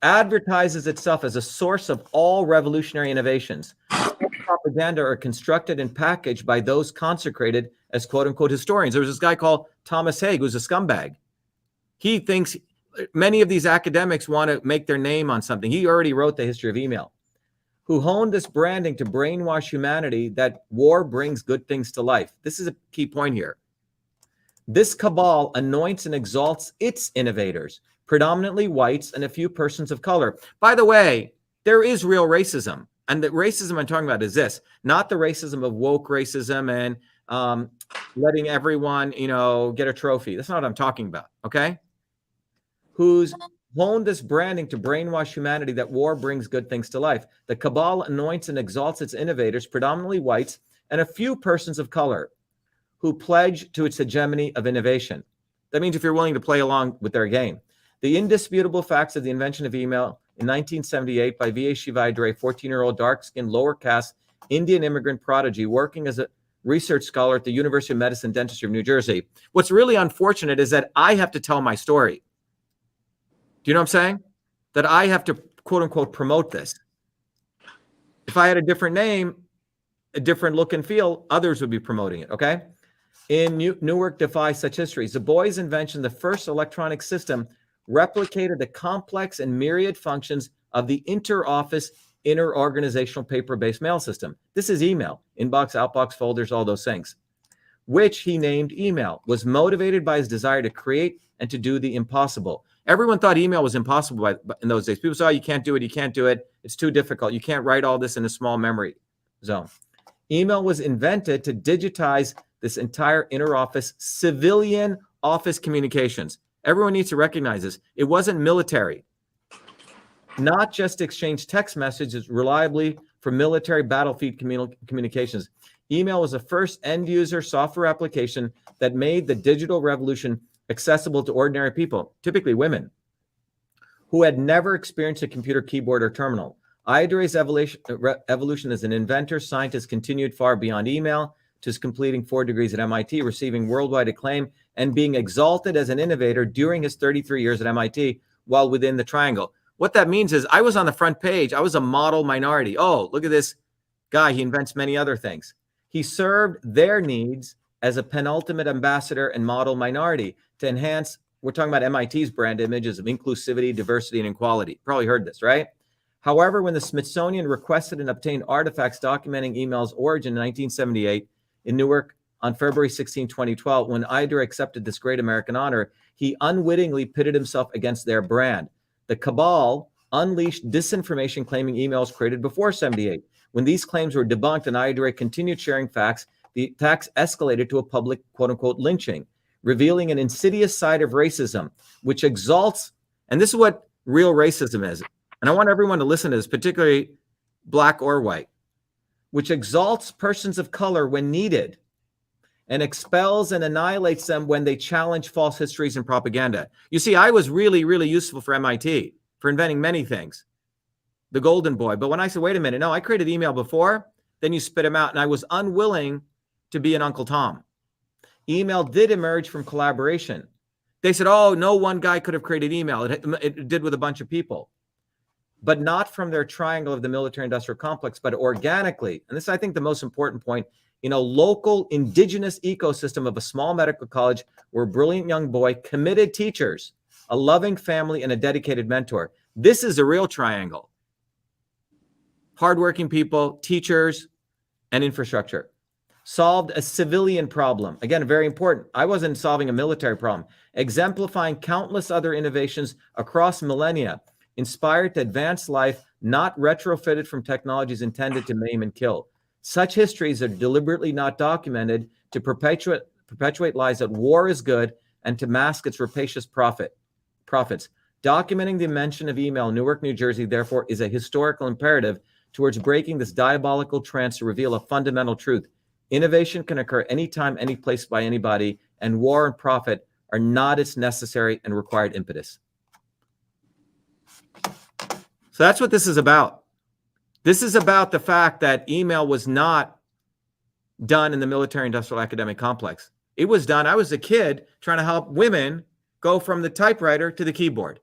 A: advertises itself as a source of all revolutionary innovations. Propaganda are constructed and packaged by those consecrated as quote-unquote historians. There was this guy called Thomas Haig, who's a scumbag. He thinks many of these academics want to make their name on something. He already wrote the history of email, who honed this branding to brainwash humanity that war brings good things to life. This is a key point here. This cabal anoints and exalts its innovators, predominantly whites and a few persons of color. By the way, there is real racism. And the racism I'm talking about is this, not the racism of woke racism and letting everyone, get a trophy. That's not what I'm talking about, okay? Who's honed this branding to brainwash humanity that war brings good things to life. The cabal anoints and exalts its innovators, predominantly whites, and a few persons of color who pledge to its hegemony of innovation. That means if you're willing to play along with their game. The indisputable facts of the invention of email in 1978 by V.A. Shiva Ayyadurai, 14-year-old dark-skinned, lower-caste Indian immigrant prodigy working as a research scholar at the University of Medicine Dentistry of New Jersey. What's really unfortunate is that I have to tell my story. Do you know what I'm saying? That I have to, quote unquote, promote this. If I had a different name, a different look and feel, others would be promoting it, okay? In Newark defies such histories. The boys' invention, the first electronic system, replicated the complex and myriad functions of the inter-office, inter-organizational paper-based mail system. This is email, inbox, outbox, folders, all those things, which he named email, was motivated by his desire to create and to do the impossible. Everyone thought email was impossible in those days. People said, oh, you can't do it. It's too difficult. You can't write all this in a small memory zone. Email was invented to digitize this entire inter-office civilian office communications. Everyone needs to recognize this. It wasn't military. Not just exchange text messages reliably for military battlefield communications. Email was the first end-user software application that made the digital revolution accessible to ordinary people, typically women, who had never experienced a computer keyboard or terminal. Ayyadurai's evolution as an inventor, scientist continued far beyond email, to his completing 4 degrees at MIT, receiving worldwide acclaim, and being exalted as an innovator during his 33 years at MIT while within the triangle. What that means is I was on the front page. I was a model minority. Oh, look at this guy. He invents many other things. He served their needs as a penultimate ambassador and model minority to enhance, we're talking about MIT's brand images of inclusivity, diversity, and equality. Probably heard this, right? However, when the Smithsonian requested and obtained artifacts documenting email's origin in 1978 in Newark on February 16, 2012, when Ayyadurai accepted this great American honor, he unwittingly pitted himself against their brand. The cabal unleashed disinformation claiming emails created before 78. When these claims were debunked and Ayyadurai continued sharing facts, the attacks escalated to a public, quote-unquote, lynching, revealing an insidious side of racism, which exalts, and this is what real racism is, and I want everyone to listen to this, particularly black or white, which exalts persons of color when needed and expels and annihilates them when they challenge false histories and propaganda. You see, I was really, really useful for MIT for inventing many things, the golden boy. But when I said, wait a minute, no, I created email before, then you spit them out, and I was unwilling to be an Uncle Tom. Email did emerge from collaboration. They said, oh, no one guy could have created email. It did with a bunch of people. but not from their triangle of the military industrial complex, but organically. And this is, I think, the most important point, in a local indigenous ecosystem of a small medical college where a brilliant young boy, committed teachers, a loving family, and a dedicated mentor. This is a real triangle. Hardworking people, teachers, and infrastructure. Solved a civilian problem. Again, very important. I wasn't solving a military problem. Exemplifying countless other innovations across millennia, inspired to advance life, not retrofitted from technologies intended to maim and kill. Such histories are deliberately not documented to perpetuate lies that war is good and to mask its rapacious profits. Documenting the invention of email in Newark, New Jersey, therefore, is a historical imperative towards breaking this diabolical trance to reveal a fundamental truth. Innovation can occur anytime, any place, by anybody, and war and profit are not its necessary and required impetus. So that's what this is about. This is about the fact that email was not done in the military industrial academic complex. It was done, I was a kid trying to help women go from the typewriter to the keyboard.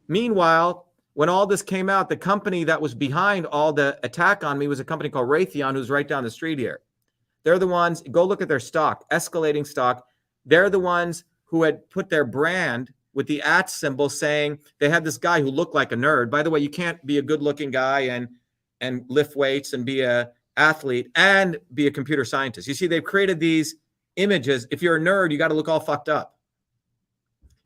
A: Meanwhile, when all this came out, the company that was behind all the attack on me was a company called Raytheon, who's right down the street here. They're the ones, go look at their stock, escalating stock. They're the ones who had put their brand with the @ symbol, saying they had this guy who looked like a nerd. By the way, you can't be a good-looking guy and lift weights and be an athlete and be a computer scientist. You see, they've created these images. If you're a nerd, you got to look all fucked up.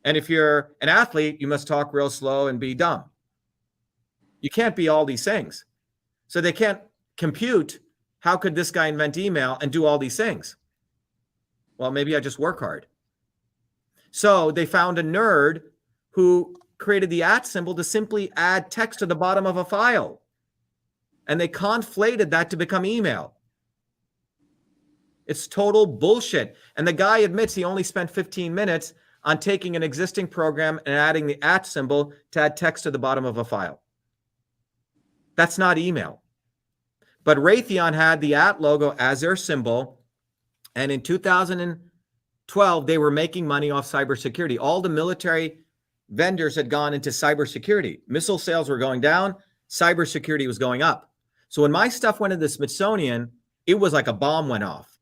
A: And if you're an athlete, you must talk real slow and be dumb. You can't be all these things. So they can't compute, how could this guy invent email and do all these things? Well, maybe I just work hard. So they found a nerd who created the @ symbol to simply add text to the bottom of a file. And they conflated that to become email. It's total bullshit. And the guy admits he only spent 15 minutes on taking an existing program and adding the @ symbol to add text to the bottom of a file. That's not email. But Raytheon had the @ logo as their symbol. And in 2012, they were making money off cybersecurity. All the military vendors had gone into cybersecurity. Missile sales were going down. Cybersecurity was going up. So when my stuff went into the Smithsonian, it was like a bomb went off,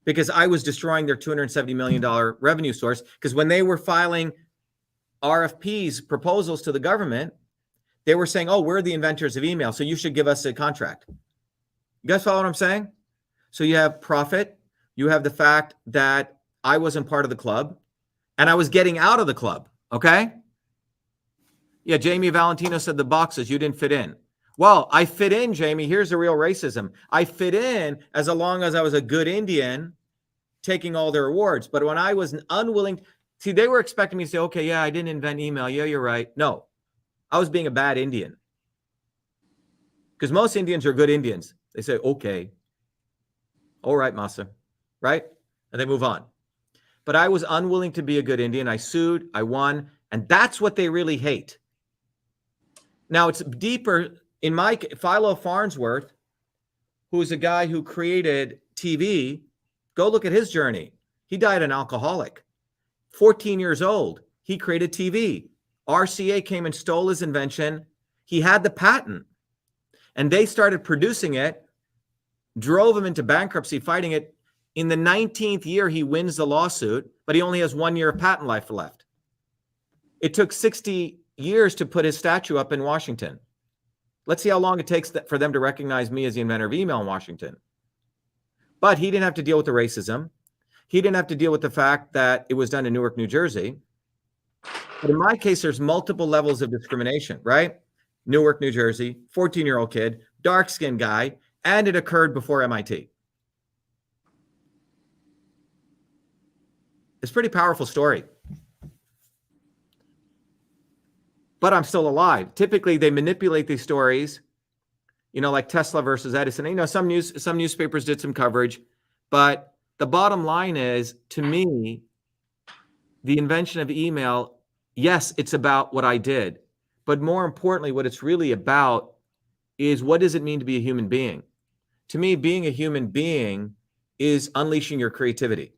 A: because I was destroying their $270 million revenue source. Because when they were filing RFPs, proposals to the government, they were saying, oh, we're the inventors of email, so you should give us a contract. You guys follow what I'm saying? So you have profit. You have the fact that I wasn't part of the club and I was getting out of the club. Okay. Yeah. Jamie Valentino said the boxes, you didn't fit in. Well, I fit in, Jamie. Here's the real racism. I fit in as long as I was a good Indian taking all their awards. But when I was unwilling, see, they were expecting me to say, okay, yeah, I didn't invent email. Yeah, you're right. No, I was being a bad Indian. Because most Indians are good Indians. They say, okay, all right, Masa, right? And they move on. But I was unwilling to be a good Indian. I sued, I won, and that's what they really hate. Now, it's deeper. In my Philo Farnsworth, who's a guy who created TV, go look at his journey. He died an alcoholic. 14 years old, he created TV. RCA came and stole his invention. He had the patent, and they started producing it, drove him into bankruptcy, fighting it. In the 19th year, he wins the lawsuit, but he only has 1 year of patent life left. It took 60 years to put his statue up in Washington. Let's see how long it takes for them to recognize me as the inventor of email in Washington. But he didn't have to deal with the racism. He didn't have to deal with the fact that it was done in Newark, New Jersey. But in my case, there's multiple levels of discrimination, right? Newark, New Jersey, 14-year-old kid, dark-skinned guy, and it occurred before MIT. It's a pretty powerful story. But I'm still alive. Typically, they manipulate these stories, like Tesla versus Edison. Some newspapers did some coverage, but the bottom line is, to me, the invention of email, yes, it's about what I did, but more importantly, what it's really about is, what does it mean to be a human being? To me, being a human being is unleashing your creativity.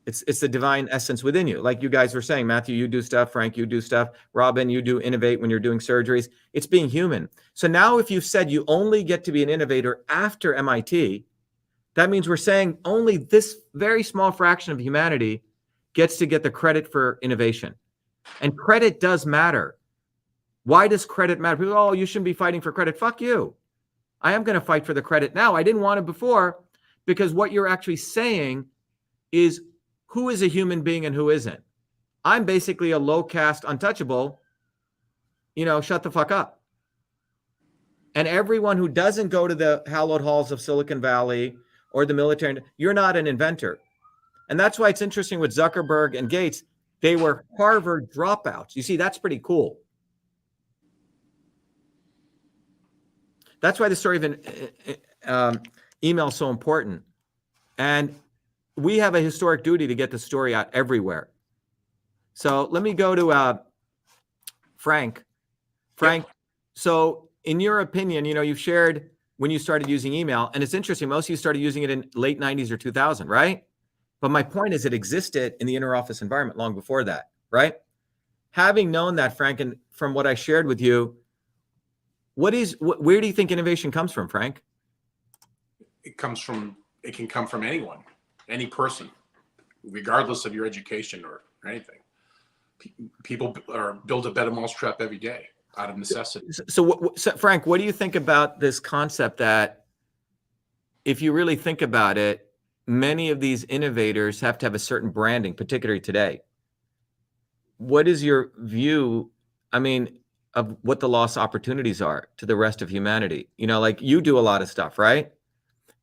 A: It's the divine essence within you. Like you guys were saying, Matthew, you do stuff. Frank, you do stuff. Robin, you do innovate when you're doing surgeries. It's being human. So now if you've said you only get to be an innovator after MIT, that means we're saying only this very small fraction of humanity gets to get the credit for innovation. And credit does matter. Why does credit matter? People, oh, you shouldn't be fighting for credit. Fuck you. I am going to fight for the credit now. I didn't want it before, because what you're actually saying is who is a human being and who isn't. I'm basically a low caste untouchable, shut the fuck up. And everyone who doesn't go to the hallowed halls of Silicon Valley or the military, you're not an inventor. And that's why it's interesting with Zuckerberg and Gates. They were Harvard dropouts. You see, that's pretty cool. That's why the story of email is so important. And we have a historic duty to get the story out everywhere. So let me go to Frank. Frank, so in your opinion, you've shared when you started using email, and it's interesting, most of you started using it in late 90s or 2000, right? But my point is it existed in the interoffice environment long before that, right? Having known that, Frank, and from what I shared with you, where do you think innovation comes from, Frank?
D: It can come from anyone, any person, regardless of your education or anything. People build a better mousetrap every day out of necessity.
A: So Frank, what do you think about this concept that if you really think about it, many of these innovators have to have a certain branding, particularly today? What is your view, of what the lost opportunities are to the rest of humanity? Like you do a lot of stuff, right?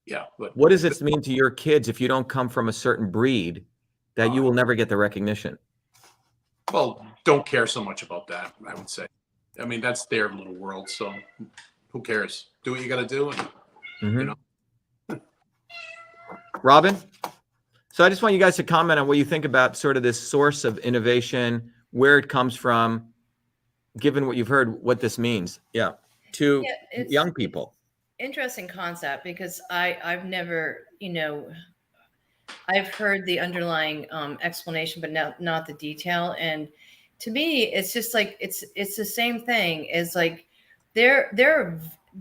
D: Yeah. But
A: what does this mean to your kids if you don't come from a certain breed that you will never get the recognition?
D: Well, don't care so much about that, I would say. That's their little world, so who cares? Do what you got to do. And,
A: Robin? So I just want you guys to comment on what you think about sort of this source of innovation, where it comes from, given what you've heard, what this means. To young people.
F: Interesting concept, because I've never, I've heard the underlying explanation, but not the detail. And to me, it's just like it's the same thing. It's like there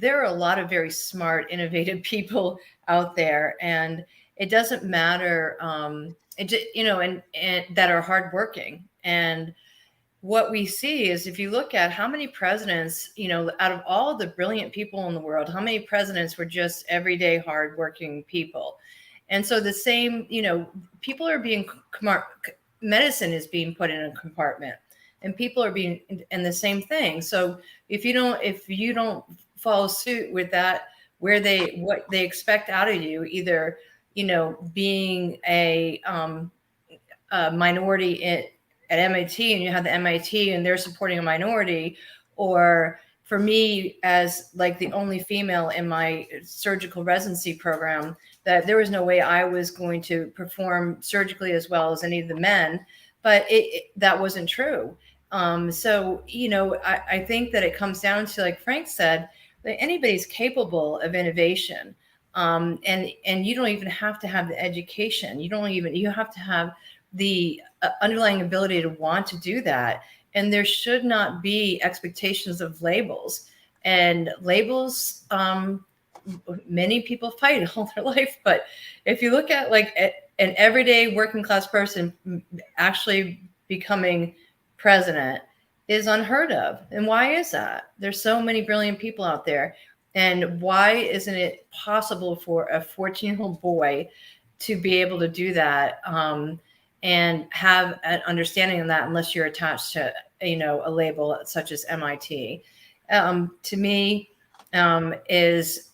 F: are a lot of very smart, innovative people out there, and it doesn't matter, and that are hardworking. And what we see is, if you look at how many presidents, out of all the brilliant people in the world, how many presidents were just everyday hardworking people? And so the same, people are being, medicine is being put in a compartment, and people are being, and the same thing. So if you don't follow suit with that, what they expect out of you, either, being a minority at MIT, and you have the MIT and they're supporting a minority, or for me as like the only female in my surgical residency program, that there was no way I was going to perform surgically as well as any of the men, but that wasn't true. So, I think that it comes down to, like Frank said, that anybody's capable of innovation. And you don't even have to have the education. You have to have the underlying ability to want to do that. And there should not be expectations of labels. And labels, many people fight all their life. But if you look at like an everyday working class person actually becoming president, is unheard of. And why is that? There's so many brilliant people out there. And why isn't it possible for a 14-year-old boy to be able to do that? And have an understanding of that, unless you're attached to, a label such as MIT, to me, is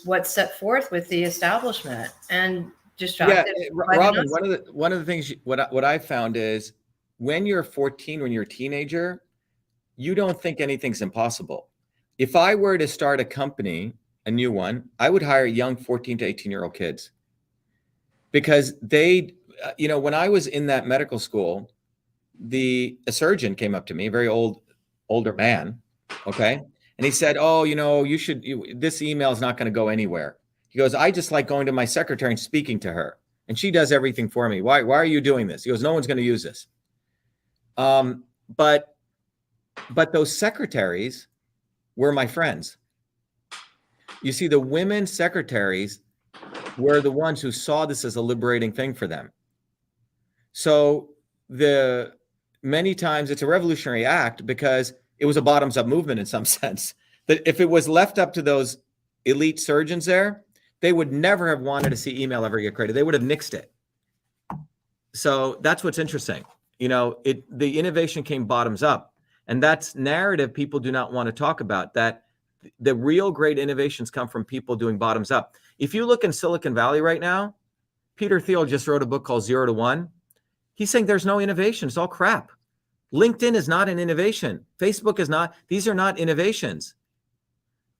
F: what's set forth with the establishment and distracted.
A: Robin, one of the things what I found is when you're 14, when you're a teenager, you don't think anything's impossible. If I were to start a company, a new one, I would hire young 14 to 18-year-old kids, because when I was in that medical school, a surgeon came up to me, a very older man. Okay. And he said, oh, this email is not going to go anywhere. He goes, I just like going to my secretary and speaking to her. and she does everything for me. Why are you doing this? He goes, no one's going to use this. But those secretaries were my friends. You see, the women secretaries were the ones who saw this as a liberating thing for them. So many times it's a revolutionary act because it was a bottoms-up movement in some sense. That if it was left up to those elite surgeons there, they would never have wanted to see email ever get created. They would have nixed it. So that's what's interesting. You know, the innovation came bottoms up, and that's narrative people do not want to talk about, that the real great innovations come from people doing bottoms up. If you look in Silicon Valley right now, Peter Thiel just wrote a book called 0 to 1. He's saying there's no innovation. It's all crap. LinkedIn is not an innovation. Facebook is not. These are not innovations.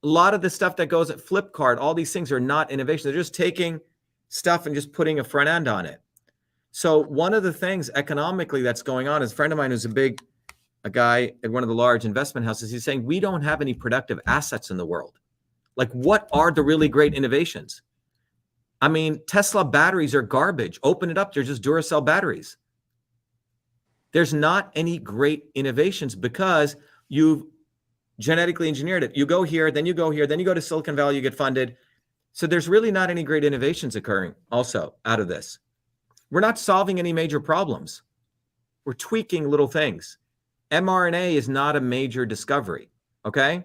A: A lot of the stuff that goes at Flipkart, all these things are not innovations. They're just taking stuff and just putting a front end on it. So one of the things economically that's going on is a friend of mine who's a guy at one of the large investment houses. He's saying, we don't have any productive assets in the world. Like, what are the really great innovations? I mean, Tesla batteries are garbage. Open it up. They're just Duracell batteries. There's not any great innovations because you've genetically engineered it. You go here, then you go here, then you go to Silicon Valley, you get funded. So there's really not any great innovations occurring also out of this. We're not solving any major problems. We're tweaking little things. mRNA is not a major discovery, okay?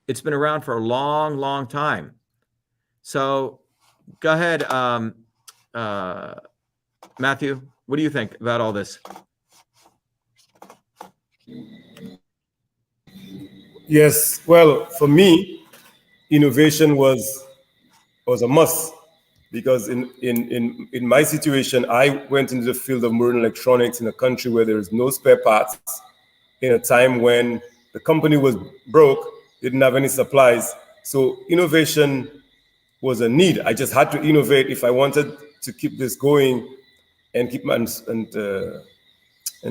A: It's been around for a long, long time. So go ahead, Matthew. What do you think about all this?
B: Yes, well, for me, innovation was a must, because in my situation, I went into the field of marine electronics in a country where there is no spare parts, in a time when the company was broke, didn't have any supplies. So innovation was a need. I just had to innovate if I wanted to keep this going and keep and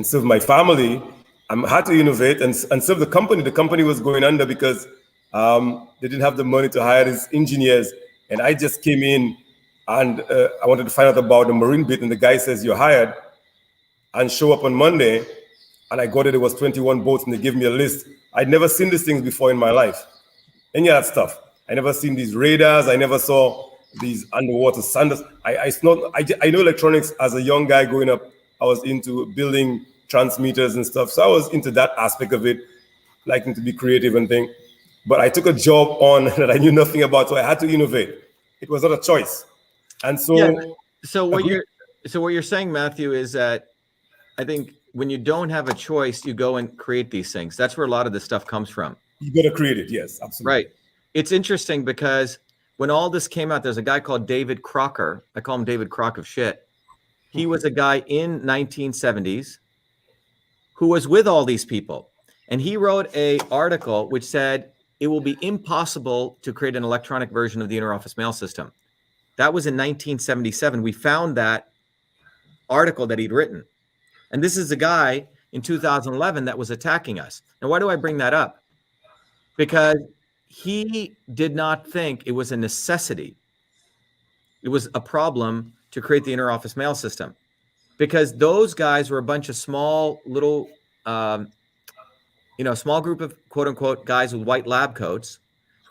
B: serve my family. I had to innovate and serve the company. The company was going under because they didn't have the money to hire these engineers. And I just came in and I wanted to find out about the marine bit. And the guy says, you're hired, and show up on Monday. And I got it. It was 21 boats, and they gave me a list. I'd never seen these things before in my life. Any of that stuff. I never seen these radars. I never saw these underwater sanders. I know electronics as a young guy growing up. I was into building transmitters and stuff. So I was into that aspect of it, liking to be creative and things. But I took a job on that I knew nothing about, so I had to innovate. It was not a choice. And so,
A: yeah, so what you're saying, Matthew, is that I think when you don't have a choice, you go and create these things. That's where a lot of this stuff comes from.
B: You got to create it. Yes, absolutely.
A: Right. It's interesting because when all this came out, there's a guy called David Crocker. I call him David Crock of shit. He was a guy in 1970s who was with all these people. And he wrote an article which said it will be impossible to create an electronic version of the interoffice mail system. That was in 1977. We found that article that he'd written. And this is a guy in 2011 that was attacking us. Now, why do I bring that up? Because he did not think it was a necessity. It was a problem to create the interoffice mail system, because those guys were a bunch of small little, small group of quote unquote guys with white lab coats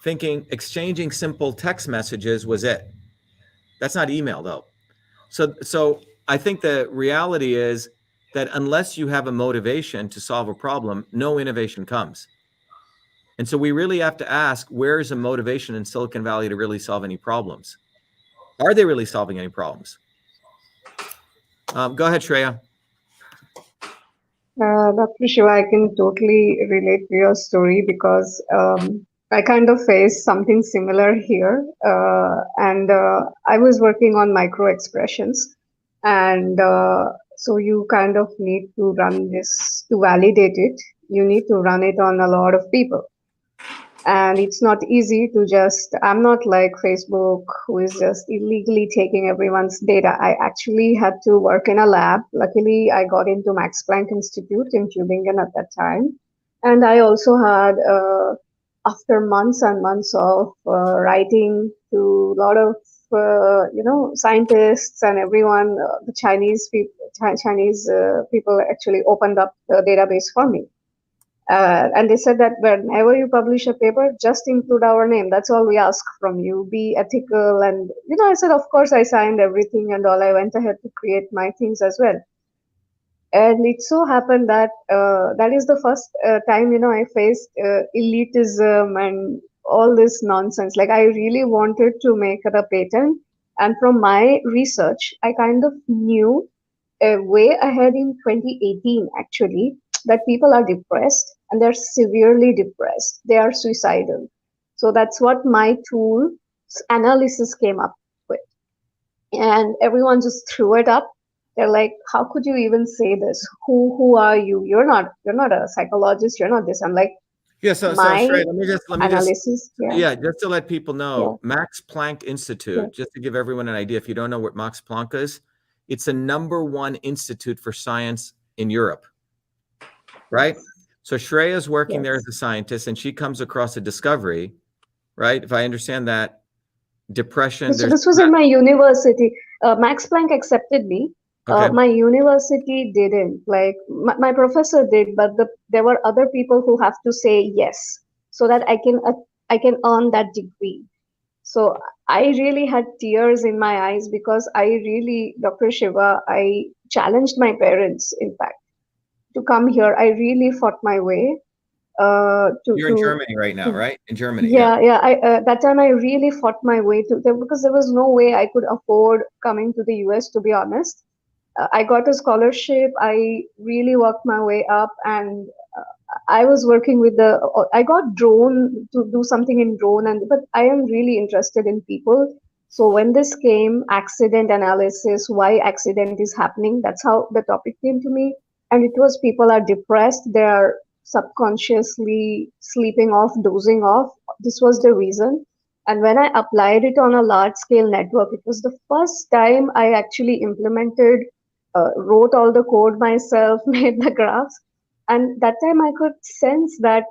A: thinking exchanging simple text messages was it. That's not email though. So I think the reality is that unless you have a motivation to solve a problem, no innovation comes. And so we really have to ask, where is the motivation in Silicon Valley to really solve any problems? Are they really solving any problems? Go ahead, Shriya.
C: Dr. Shiva, I can totally relate to your story because I kind of faced something similar here. And I was working on micro expressions. And so you kind of need to run this to validate it. You need to run it on a lot of people. And it's not easy to just, I'm not like Facebook, who is just illegally taking everyone's data. I actually had to work in a lab. Luckily, I got into Max Planck Institute in Tübingen at that time. And I also had, after months and months of writing to a lot of scientists and everyone, the Chinese people actually opened up the database for me. And they said that whenever you publish a paper, just include our name. That's all we ask from you. Be ethical. And, I said, of course, I signed everything and all. I went ahead to create my things as well. And it so happened that that is the first time, I faced elitism and all this nonsense. Like, I really wanted to make it a patent. And from my research, I kind of knew way ahead in 2018, actually, that people are depressed and they're severely depressed. They are suicidal. So that's what my tool analysis came up with. And everyone just threw it up. They're like, how could you even say this? Who are you? You're not a psychologist. You're not this. I'm like,
A: Yeah, so
C: my
A: Shriya, let me just
C: analysis.
A: just to let people know, Max Planck Institute, just to give everyone an idea, if you don't know what Max Planck is, it's a #1 institute for science in Europe, right? So Shriya is working there as a scientist, and she comes across a discovery, right? If I understand that, depression.
C: This was in my university. Max Planck accepted me.
A: Okay.
C: My university didn't. Like my professor did, but there were other people who have to say yes, so that I can earn that degree. So I really had tears in my eyes because Dr. Shiva, I challenged my parents, in fact, to come here. I really fought my way.
A: You're in Germany right now, right? In Germany.
C: Yeah. That time I really fought my way to there because there was no way I could afford coming to the US, to be honest. I got a scholarship. I really worked my way up, and I was working with I got drone to do something in drone, but I am really interested in people. So when this came, accident analysis, why accident is happening, that's how the topic came to me. And it was people are depressed, they are subconsciously sleeping off, dozing off. This was the reason. And when I applied it on a large scale network, it was the first time I actually implemented, wrote all the code myself, made the graphs. And that time I could sense that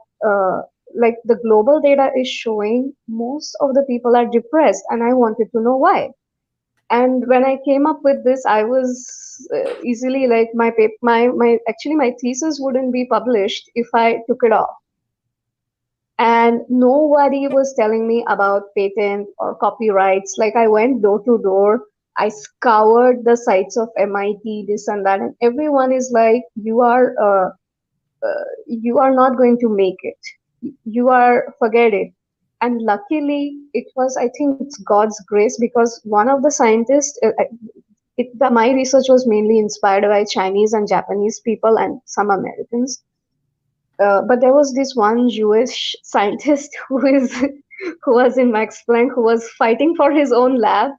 C: like the global data is showing most of the people are depressed, and I wanted to know why. And when I came up with this, I was easily like my thesis wouldn't be published if I took it off. And nobody was telling me about patent or copyrights. Like I went door to door. I scoured the sites of MIT, this and that, and everyone is like, you are not going to make it. Forget it. And luckily, it was, I think it's God's grace, because one of the scientists, my research was mainly inspired by Chinese and Japanese people and some Americans. But there was this one Jewish scientist who was in Max Planck, who was fighting for his own lab,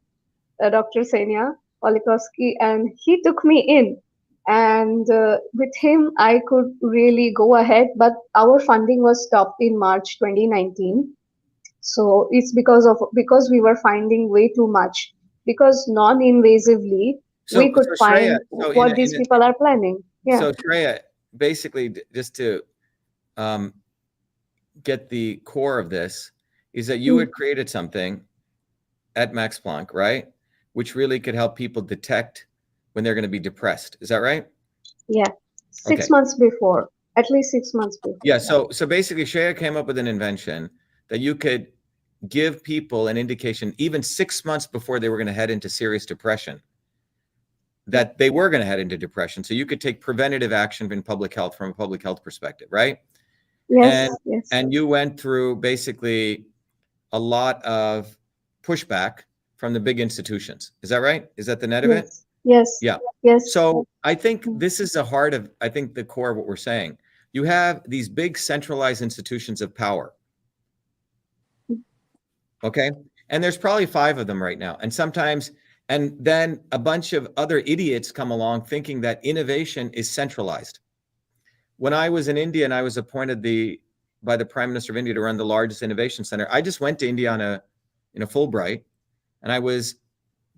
C: Dr. Senya Polikowski, and he took me in. And with him, I could really go ahead, but our funding was stopped in March 2019. So it's because we were finding way too much, because non-invasively we could find what these people are planning. Yeah.
A: So Shriya, basically, just to get the core of this, is that you had created something at Max Planck, right? Which really could help people detect when they're going to be depressed. Is that right?
C: Yeah. 6 months before, at least 6 months before.
A: Yeah. So basically, Shriya came up with an invention that you could give people an indication, even 6 months before they were going to head into serious depression, that they were going to head into depression. So you could take preventative action in public health from a public health perspective, right?
C: Yes.
A: And you went through basically a lot of pushback from the big institutions. Is that right? Is that the net of it?
C: Yes.
A: Yeah.
C: Yes.
A: So I think this is the heart of, I think, the core of what we're saying. You have these big centralized institutions of power. Okay. And there's probably 5 of them right now. And then a bunch of other idiots come along thinking that innovation is centralized. When I was in India and I was appointed by the Prime Minister of India to run the largest innovation center, I just went to India in a Fulbright, and I was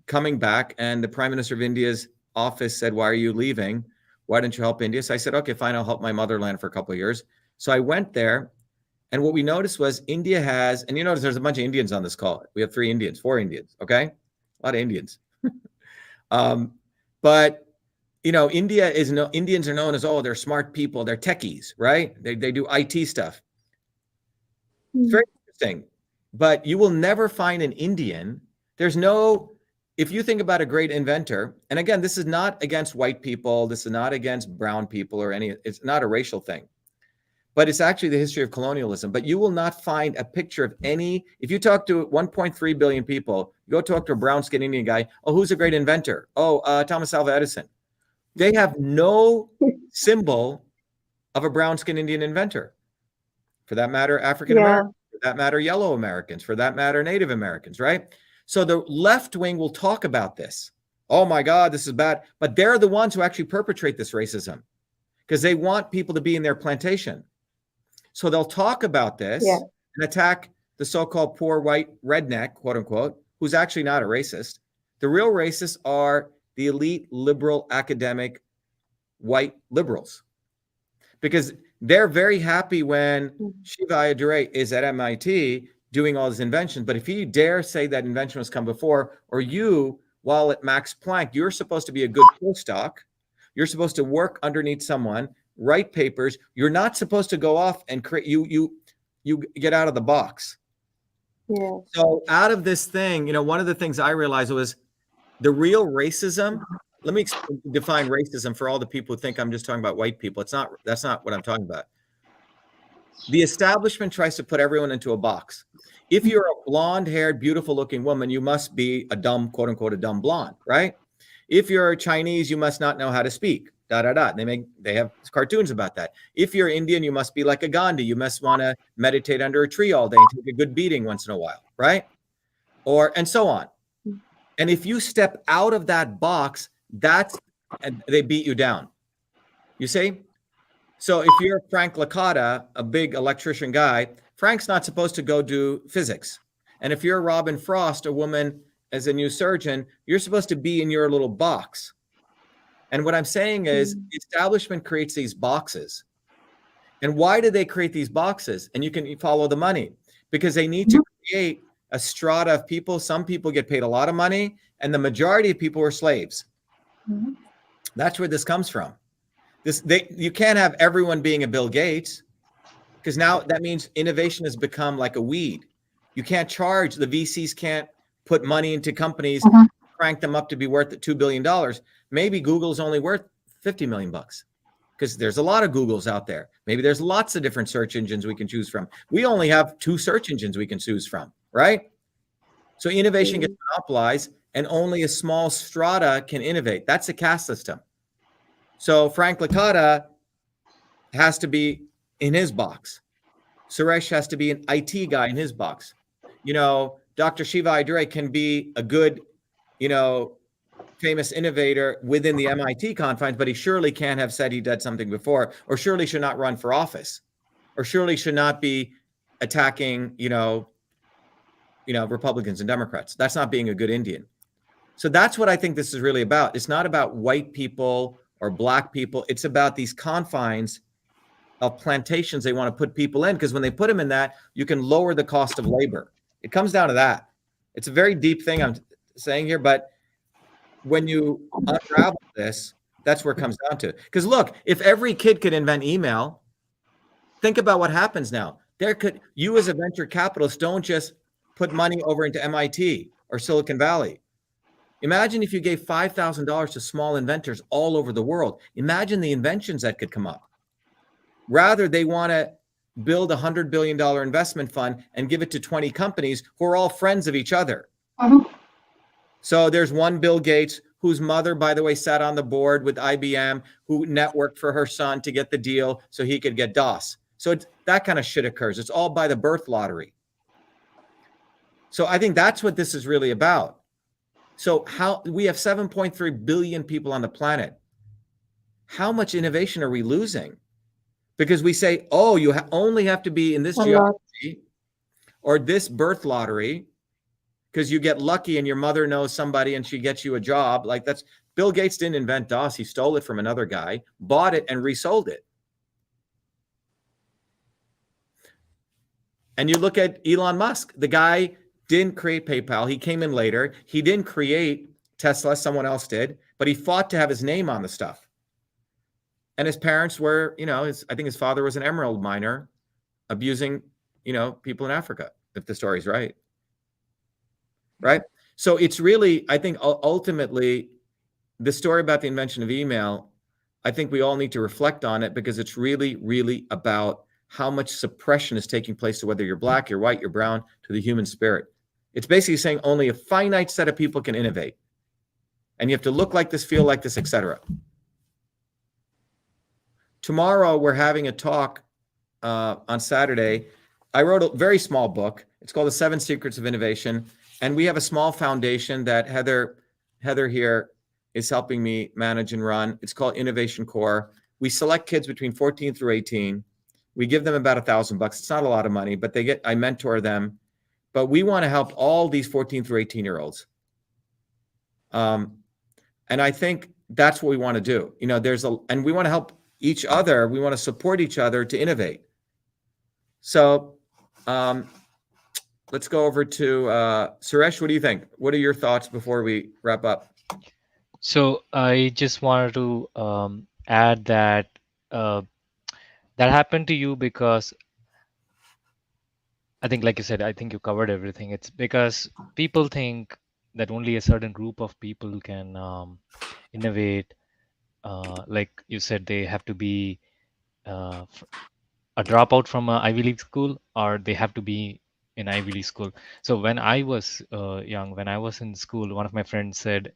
A: coming back, and the Prime Minister of India's office said, "Why are you leaving? Why don't you help India?" So I said, "Okay, fine, I'll help my motherland for a couple of years." So I went there, and what we noticed was India has, and you notice there's a bunch of Indians on this call. We have 4 Indians, okay? a lot of Indians. But Indians are known as, oh, they're smart people, they're techies, right? They do IT stuff. It's very interesting. But you will never find an Indian. If you think about a great inventor, and again, this is not against white people, this is not against brown people or it's not a racial thing, but it's actually the history of colonialism. But you will not find a picture of if you talk to 1.3 billion people, you go talk to a brown-skinned Indian guy, oh, who's a great inventor? Oh, Thomas Alva Edison. They have no symbol of a brown-skinned Indian inventor. For that matter, African Americans, for that matter, yellow Americans, for that matter, Native Americans, right? So the left wing will talk about this. Oh my God, this is bad. But they're the ones who actually perpetrate this racism because they want people to be in their plantation. So they'll talk about this and attack the so-called poor white redneck, quote unquote, who's actually not a racist. The real racists are the elite liberal academic white liberals, because they're very happy when Shiva Ayyadurai is at MIT doing all his inventions. But if you dare say that invention was come before, or you, while at Max Planck, you're supposed to be a good postdoc, you're supposed to work underneath someone, write papers. You're not supposed to go off and create. You get out of the box.
C: Yeah.
A: So out of this thing, one of the things I realized was the real racism. Let me define racism for all the people who think I'm just talking about white people. That's not what I'm talking about. The establishment tries to put everyone into a box. If you're a blonde-haired, beautiful-looking woman, you must be a dumb, quote unquote, a dumb blonde, right? If you're Chinese, you must not know how to speak. They have cartoons about that. If you're Indian, you must be like a Gandhi. You must want to meditate under a tree all day and take a good beating once in a while, right? And so on. And if you step out of that box, they beat you down. You see? So if you're Frank Lucata, a big electrician guy, Frank's not supposed to go do physics. And if you're Robin Frost, a woman as a new surgeon, you're supposed to be in your little box. And what I'm saying is the establishment creates these boxes. And why do they create these boxes? And you can follow the money, because they need to create a strata of people. Some people get paid a lot of money, and the majority of people are slaves. That's where this comes from. You can't have everyone being a Bill Gates, because now that means innovation has become like a weed. You can't charge, the VCs can't put money into companies, crank them up to be worth $2 billion. Maybe Google's only worth $50 million because there's a lot of Googles out there. Maybe there's lots of different search engines we can choose from. We only have 2 search engines we can choose from, right? So innovation gets monopolized and only a small strata can innovate. That's a caste system. So Frank Lucata has to be in his box. Suresh has to be an IT guy in his box. Dr. Shiva Ayyadurai can be a good, famous innovator within the MIT confines, but he surely can't have said he did something before, or surely should not run for office, or surely should not be attacking, Republicans and Democrats. That's not being a good Indian. So that's what I think this is really about. It's not about white people or black people. It's about these confines of plantations they want to put people in, because when they put them in that, you can lower the cost of labor. It comes down to that. It's a very deep thing I'm saying here, but when you unravel this, that's where it comes down to. Because look, if every kid could invent email, think about what happens now. You as a venture capitalist don't just put money over into MIT or Silicon Valley. Imagine if you gave $5,000 to small inventors all over the world. Imagine the inventions that could come up. Rather, they want to build a $100 billion investment fund and give it to 20 companies who are all friends of each other. So there's one Bill Gates, whose mother, by the way, sat on the board with IBM, who networked for her son to get the deal so he could get DOS. So that kind of shit occurs. It's all by the birth lottery. So I think that's what this is really about. So we have 7.3 billion people on the planet. How much innovation are we losing? Because we say, oh, you only have to be in this geography or this birth lottery, because you get lucky and your mother knows somebody and she gets you a job. Like Bill Gates didn't invent DOS. He stole it from another guy, bought it and resold it. And you look at Elon Musk, the guy didn't create PayPal. He came in later. He didn't create Tesla. Someone else did, but he fought to have his name on the stuff. And his parents were, I think his father was an emerald miner abusing, people in Africa, if the story's right. Right? So it's really, I think ultimately, the story about the invention of email, I think we all need to reflect on it, because it's really, really about how much suppression is taking place to whether you're black, you're white, you're brown, to the human spirit. It's basically saying only a finite set of people can innovate. And you have to look like this, feel like this, etc. Tomorrow, we're having a talk on Saturday. I wrote a very small book. It's called The 7 Secrets of Innovation. And we have a small foundation that Heather here is helping me manage and run. It's called Innovation Core. We select kids between 14 through 18. We give them about $1,000. It's not a lot of money, but I mentor them. But we want to help all these 14 through 18-year-olds. And I think that's what we want to do. And we want to help each other. We want to support each other to innovate. So let's go over to Suresh. What do you think? What are your thoughts before we wrap up?
H: So I just wanted to add that that happened to you because I think, like you said, I think you covered everything. It's because people think that only a certain group of people can innovate. Like you said, they have to be a dropout from an Ivy League school, or they have to be in Ivy League school. So when I was young, when I was in school, one of my friends said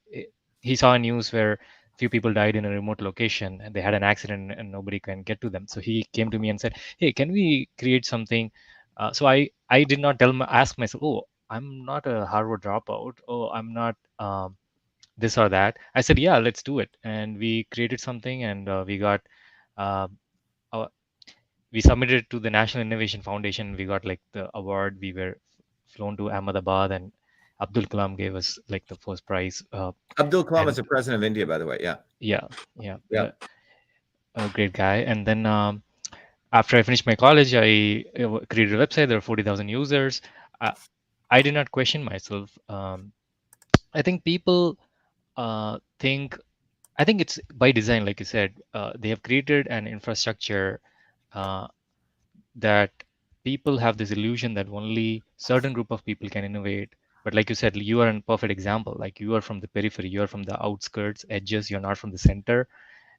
H: he saw a news where a few people died in a remote location and they had an accident and nobody can get to them. So he came to me and said, hey, can we create something? So I did not ask myself, oh, I'm not a Harvard dropout. Oh, I'm not this or that. I said, yeah, let's do it. And we created something, and we got we submitted it to the National Innovation Foundation. We got like the award. We were flown to Ahmedabad, and Abdul Kalam gave us like the first prize.
A: Abdul Kalam is the president of India, by the way. Yeah.
H: Yeah. A great guy. And then after I finished my college, I created a website. There are 40,000 users. I did not question myself. I think people think it's by design, like you said. They have created an infrastructure that people have this illusion that only certain group of people can innovate. But like you said, you are a perfect example. Like, you are from the periphery, you are from the outskirts, edges, you're not from the center.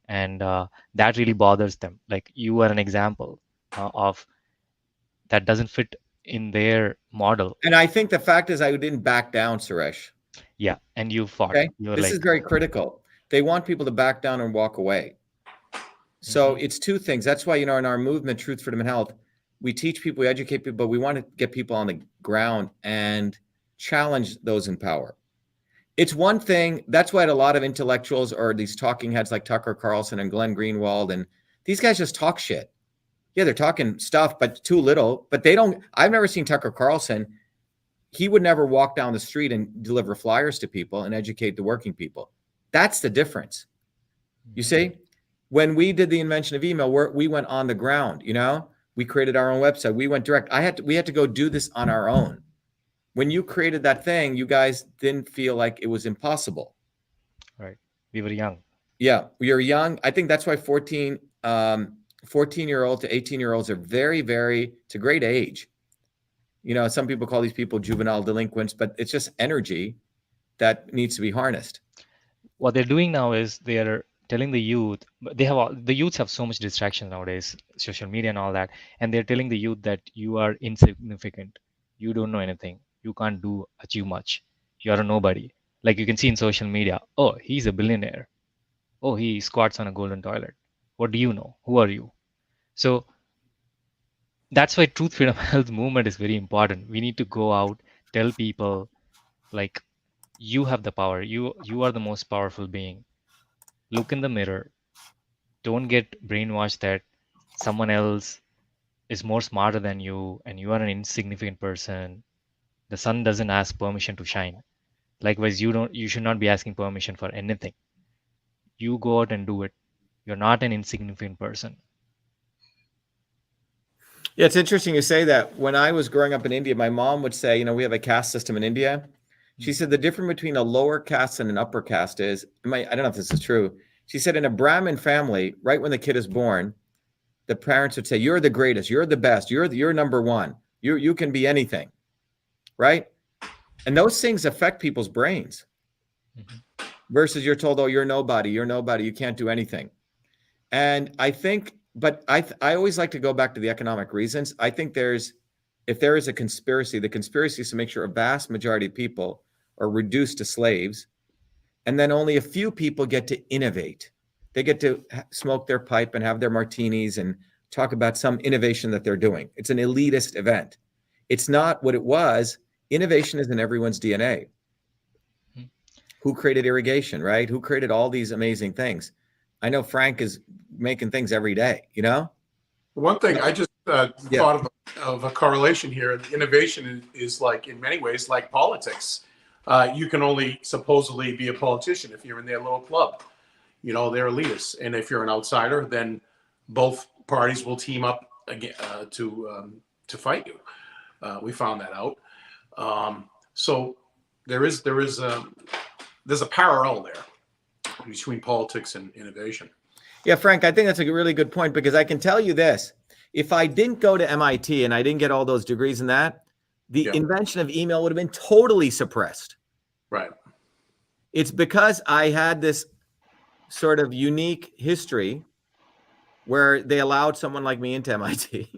H: And that really bothers them. Like, you are an example of that doesn't fit in their model.
A: And I think the fact is I didn't back down, Suresh.
H: Yeah, and you fought.
A: Okay? This is very critical. They want people to back down and walk away. So it's two things. That's why, in our movement, Truth, Freedom, and Health, we teach people, we educate people, but we want to get people on the ground and challenge those in power. It's one thing. That's why a lot of intellectuals or these talking heads like Tucker Carlson and Glenn Greenwald, and these guys just talk shit. Yeah, they're talking stuff, but too little. But they don't. I've never seen Tucker Carlson. He would never walk down the street and deliver flyers to people and educate the working people. That's the difference. You see, when we did the invention of email, we went on the ground. We created our own website. We went direct. We had to go do this on our own. When you created that thing, you guys didn't feel like it was impossible.
H: Right. We were young.
A: Yeah, we were young. I think that's why 14-year-old to 18-year-olds are very, very, it's a great age. Some people call these people juvenile delinquents, but it's just energy that needs to be harnessed.
H: What they're doing now is they are telling the youth, the youths have so much distraction nowadays, social media and all that, and they're telling the youth that you are insignificant. You don't know anything. You can't achieve much. You're a nobody. Like, you can see in social media, oh, he's a billionaire. Oh, he squats on a golden toilet. What do you know? Who are you? So that's why Truth, Freedom, Health movement is very important. We need to go out, tell people, like, you have the power. You are the most powerful being. Look in the mirror. Don't get brainwashed that someone else is more smarter than you and you are an insignificant person. The sun doesn't ask permission to shine. Likewise, you should not be asking permission for anything. You go out and do it. You're not an insignificant person.
A: Yeah, it's interesting you say that. When I was growing up in India, my mom would say, we have a caste system in India. She said the difference between a lower caste and an upper caste is, I don't know if this is true. She said in a Brahmin family, right when the kid is born, the parents would say, "You're the greatest, you're the best, you're number one. You can be anything," right? And those things affect people's brains. Versus you're told, "Oh, you're nobody, you can't do anything." And I think, but I always like to go back to the economic reasons. I think if there is a conspiracy, the conspiracy is to make sure a vast majority of people are reduced to slaves, and then only a few people get to innovate. They get to smoke their pipe and have their martinis and talk about some innovation that they're doing. It's an elitist event. It's not what it was. Innovation is in everyone's DNA. Who created irrigation, right? Who created all these amazing things? I know Frank is making things every day,
D: One thing I just thought of a correlation here. Innovation is like, in many ways, like politics. You can only supposedly be a politician if you're in their little club. They're elitists. And if you're an outsider, then both parties will team up again to fight you. We found that out. So there's a parallel there between politics and innovation.
A: Yeah, Frank, I think that's a really good point, because I can tell you this. If I didn't go to MIT and I didn't get all those degrees in that, the invention of email would have been totally suppressed.
D: Right.
A: It's because I had this sort of unique history where they allowed someone like me into MIT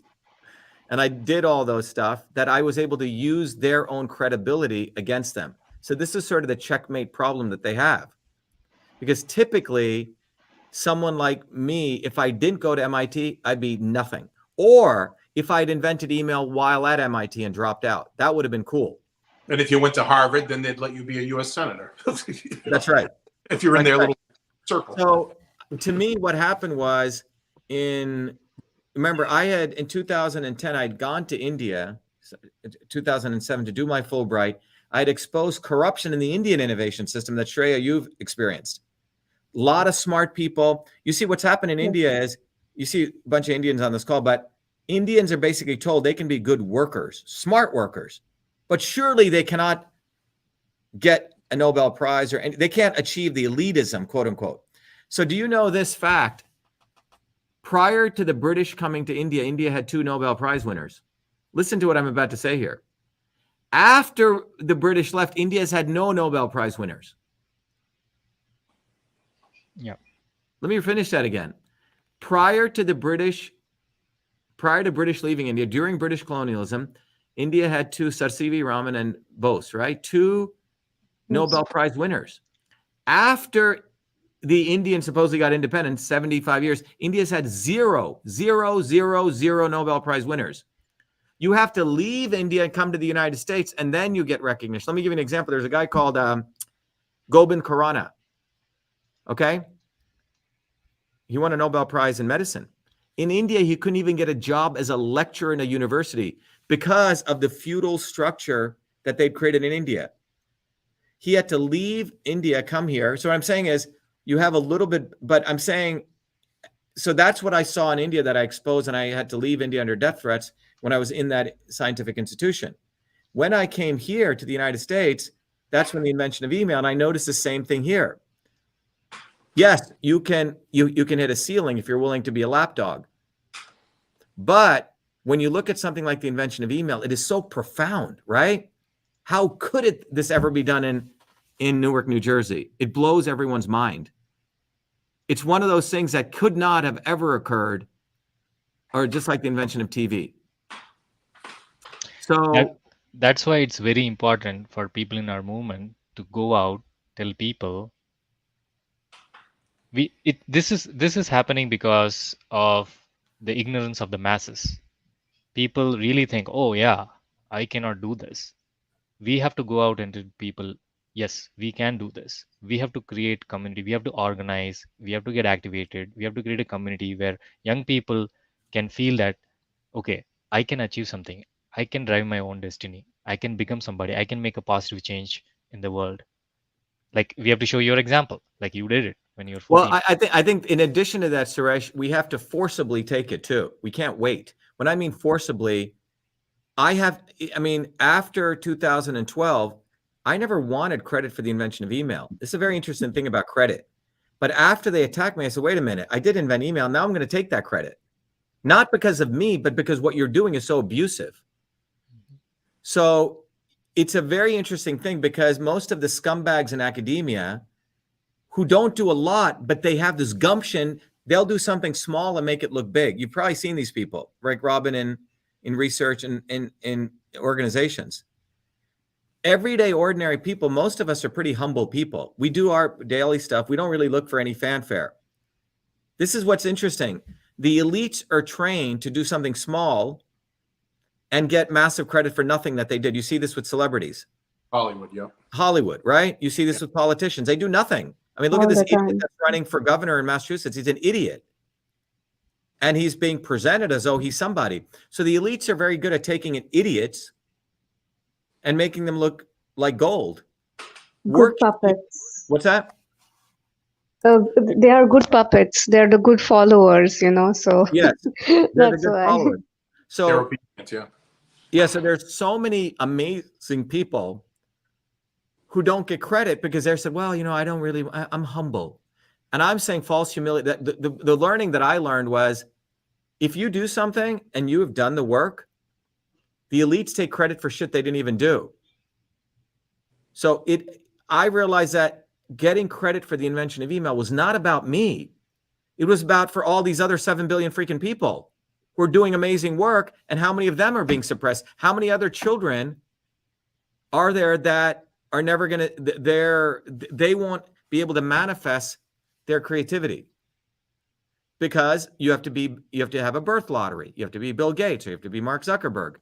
A: and I did all those stuff that I was able to use their own credibility against them. So this is sort of the checkmate problem that they have. Because typically someone like me, if I didn't go to MIT, I'd be nothing. Or if I'd invented email while at MIT and dropped out, that would have been cool.
D: And if you went to Harvard, then they'd let you be a U.S. senator.
A: That's right.
D: If you're in their little circle.
A: So to me, what happened was remember, I had in 2010, I'd gone to India, 2007 to do my Fulbright. I had exposed corruption in the Indian innovation system that Shriya, you've experienced. A lot of smart people. You see what's happened in India is you see a bunch of Indians on this call, but Indians are basically told they can be good workers, smart workers, but surely they cannot get a Nobel Prize or they can't achieve the elitism, quote unquote. So do you know this fact? Prior to the British coming to India, India had 2 Nobel Prize winners. Listen to what I'm about to say here. After the British left, India has had no Nobel Prize winners.
H: Yeah.
A: Let me finish that again. Prior to British leaving India, during British colonialism, India had 2, Sir C.V. Raman and Bose, right? 2 Nobel Prize winners. After the Indians supposedly got independent, 75 years, India's had 0 Nobel Prize winners. You have to leave India and come to the United States, and then you get recognition. Let me give you an example. There's a guy called Gobind Khurana. Okay? He won a Nobel Prize in medicine. In India, he couldn't even get a job as a lecturer in a university because of the feudal structure that they'd created in India. He had to leave India, come here. So what I'm saying is you have a little bit, but I'm saying, so that's what I saw in India that I exposed, and I had to leave India under death threats when I was in that scientific institution. When I came here to the United States, that's when the invention of email, and I noticed the same thing here. Yes, you can hit a ceiling if you're willing to be a lapdog. But when you look at something like the invention of email, it is so profound, right? How could this ever be done in Newark, New Jersey? It blows everyone's mind. It's one of those things that could not have ever occurred, or just like the invention of TV. So
H: that's why it's very important for people in our movement to go out, tell people. This is happening because of the ignorance of the masses. People really think, oh yeah, I cannot do this. We have to go out and tell people, yes, we can do this. We have to create community. We have to organize. We have to get activated. We have to create a community where young people can feel that, okay, I can achieve something. I can drive my own destiny. I can become somebody. I can make a positive change in the world. Like we have to show your example, like you did it when you were 14.
A: Well, I think in addition to that, Suresh, we have to forcibly take it too. We can't wait. When I mean forcibly, after 2012, I never wanted credit for the invention of email. This is a very interesting thing about credit. But after they attacked me, I said, wait a minute, I did invent email. Now I'm going to take that credit. Not because of me, but because what you're doing is so abusive. So it's a very interesting thing, because most of the scumbags in academia who don't do a lot, but they have this gumption, they'll do something small and make it look big. You've probably seen these people, right, Robin, in research and in organizations. Everyday ordinary people, most of us are pretty humble people. We do our daily stuff. We don't really look for any fanfare. This is what's interesting. The elites are trained to do something small and get massive credit for nothing that they did. You see this with celebrities.
D: Hollywood, yeah.
A: Hollywood, right? You see this with politicians. They do nothing. I mean, look at this idiot that's running for governor in Massachusetts. He's an idiot. And he's being presented as though he's somebody. So the elites are very good at taking idiots and making them look like gold.
C: Good puppets.
A: What's that?
C: They are good puppets. They're the good followers, so
A: yes,
C: that's why.
A: Followers. So
D: They're obedient, yeah.
A: Yeah, so there's so many amazing people who don't get credit because they're said, well, I'm humble. And I'm saying false humility. That the learning that I learned was, if you do something and you have done the work, the elites take credit for shit they didn't even do. So I realized that getting credit for the invention of email was not about me. It was about for all these other 7 billion freaking people who are doing amazing work, and how many of them are being suppressed? How many other children are there that are never going to, they won't be able to manifest their creativity? Because you have to have a birth lottery. You have to be Bill Gates, or you have to be Mark Zuckerberg,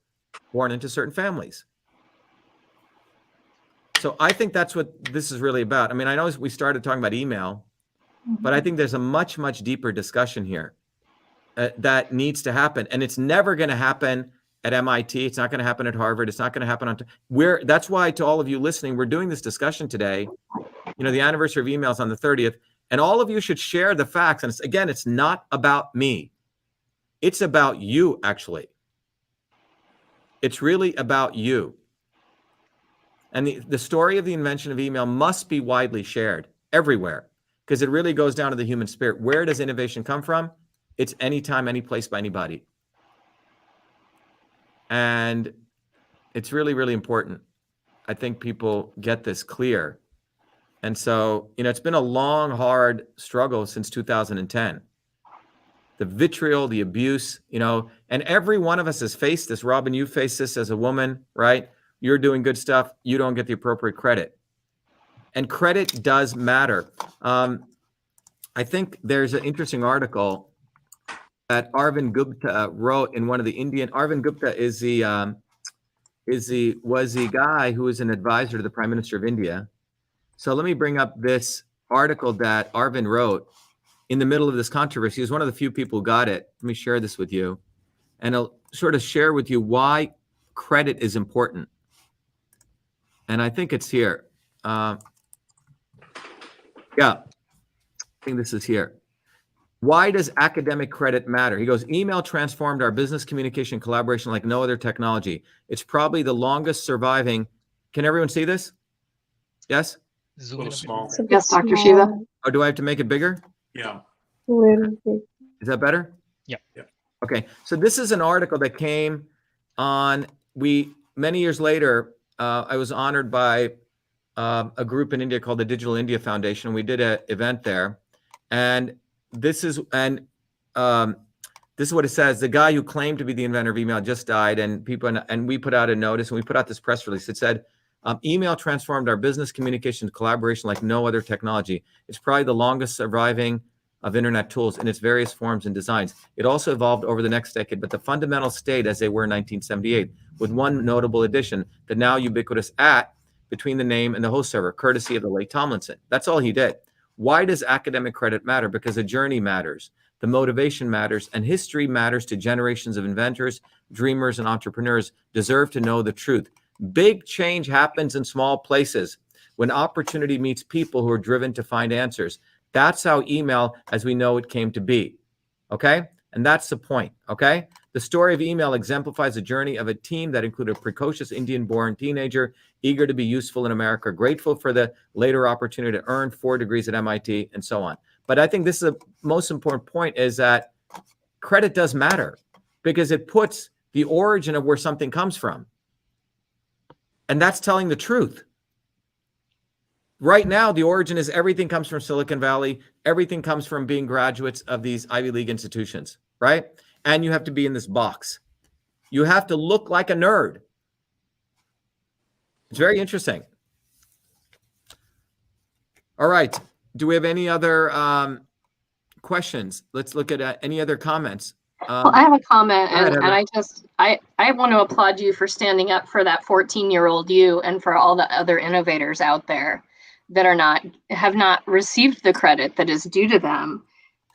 A: born into certain families. So I think that's what this is really about. I mean, I know we started talking about email, but I think there's a much, much deeper discussion here that needs to happen. And it's never going to happen at MIT. It's not going to happen at Harvard. It's not going to happen that's why, to all of you listening, we're doing this discussion today. The anniversary of email is on the 30th, and all of you should share the facts. And it's not about me. It's about you, actually. It's really about you. And the story of the invention of email must be widely shared everywhere, because it really goes down to the human spirit. Where does innovation come from? It's anytime, any place, by anybody. And it's really, really important. I think people get this clear. And so, it's been a long, hard struggle since 2010. The vitriol, the abuse, and every one of us has faced this. Robin, you faced this as a woman, right? You're doing good stuff. You don't get the appropriate credit. And credit does matter. I think there's an interesting article that Arvind Gupta wrote in one of the Indian. Arvind Gupta was the guy who was an advisor to the Prime Minister of India. So let me bring up this article that Arvind wrote in the middle of this controversy. He was one of the few people who got it. Let me share this with you, and I'll sort of share with you why credit is important. And I think it's here. Yeah, I think this is here. Why does academic credit matter? He goes, email transformed our business communication collaboration like no other technology. It's probably the longest surviving. Can everyone see this? Yes?
D: A little small.
G: Yes, Dr. Shiva.
A: Or do I have to make it bigger?
D: Yeah.
A: Is that better?
H: Yeah.
A: Okay. So this is an article that came on, many years later, I was honored by a group in India called the Digital India Foundation. We did an event there. And this is what it says. The guy who claimed to be the inventor of email just died, and we put out a notice, and we put out this press release. It said, email transformed our business communication collaboration like no other technology. It's probably the longest surviving of internet tools in its various forms and designs. It also evolved over the next decade, but the fundamentals stayed as they were in 1978, with one notable addition, the now ubiquitous @ between the name and the host server, courtesy of the late Tomlinson. That's all he did. Why does academic credit matter? Because the journey matters, the motivation matters, and history matters to generations of inventors, dreamers, and entrepreneurs deserve to know the truth. Big change happens in small places when opportunity meets people who are driven to find answers. That's how email, as we know it, came to be. Okay? And that's the point. Okay? The story of email exemplifies the journey of a team that included a precocious Indian-born teenager eager to be useful in America, grateful for the later opportunity to earn 4 degrees at MIT, and so on. But I think this is the most important point, is that credit does matter because it puts the origin of where something comes from. And that's telling the truth. Right now, the origin is everything comes from Silicon Valley. Everything comes from being graduates of these Ivy League institutions, right? And you have to be in this box. You have to look like a nerd. It's very interesting. All right. Do we have any other questions? Let's look at any other comments.
G: Well, I have a comment,
A: ahead,
G: and
A: Heather.
G: I want to applaud you for standing up for that 14-year-old you and for all the other innovators out there that have not received the credit that is due to them.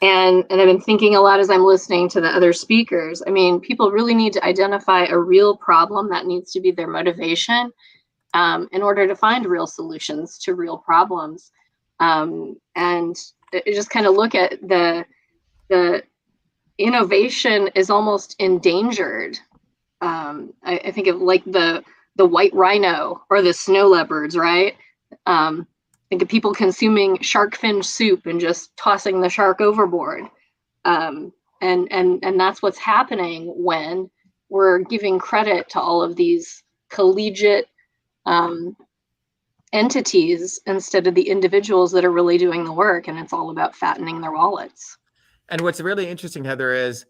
G: And I've been thinking a lot as I'm listening to the other speakers. I mean, people really need to identify a real problem that needs to be their motivation in order to find real solutions to real problems. And just kind of look at the innovation is almost endangered. I think of like the white rhino or the snow leopards, right? Think of people consuming shark fin soup and just tossing the shark overboard. And that's what's happening when we're giving credit to all of these collegiate entities instead of the individuals that are really doing the work. And it's all about fattening their wallets.
A: And what's really interesting, Heather, is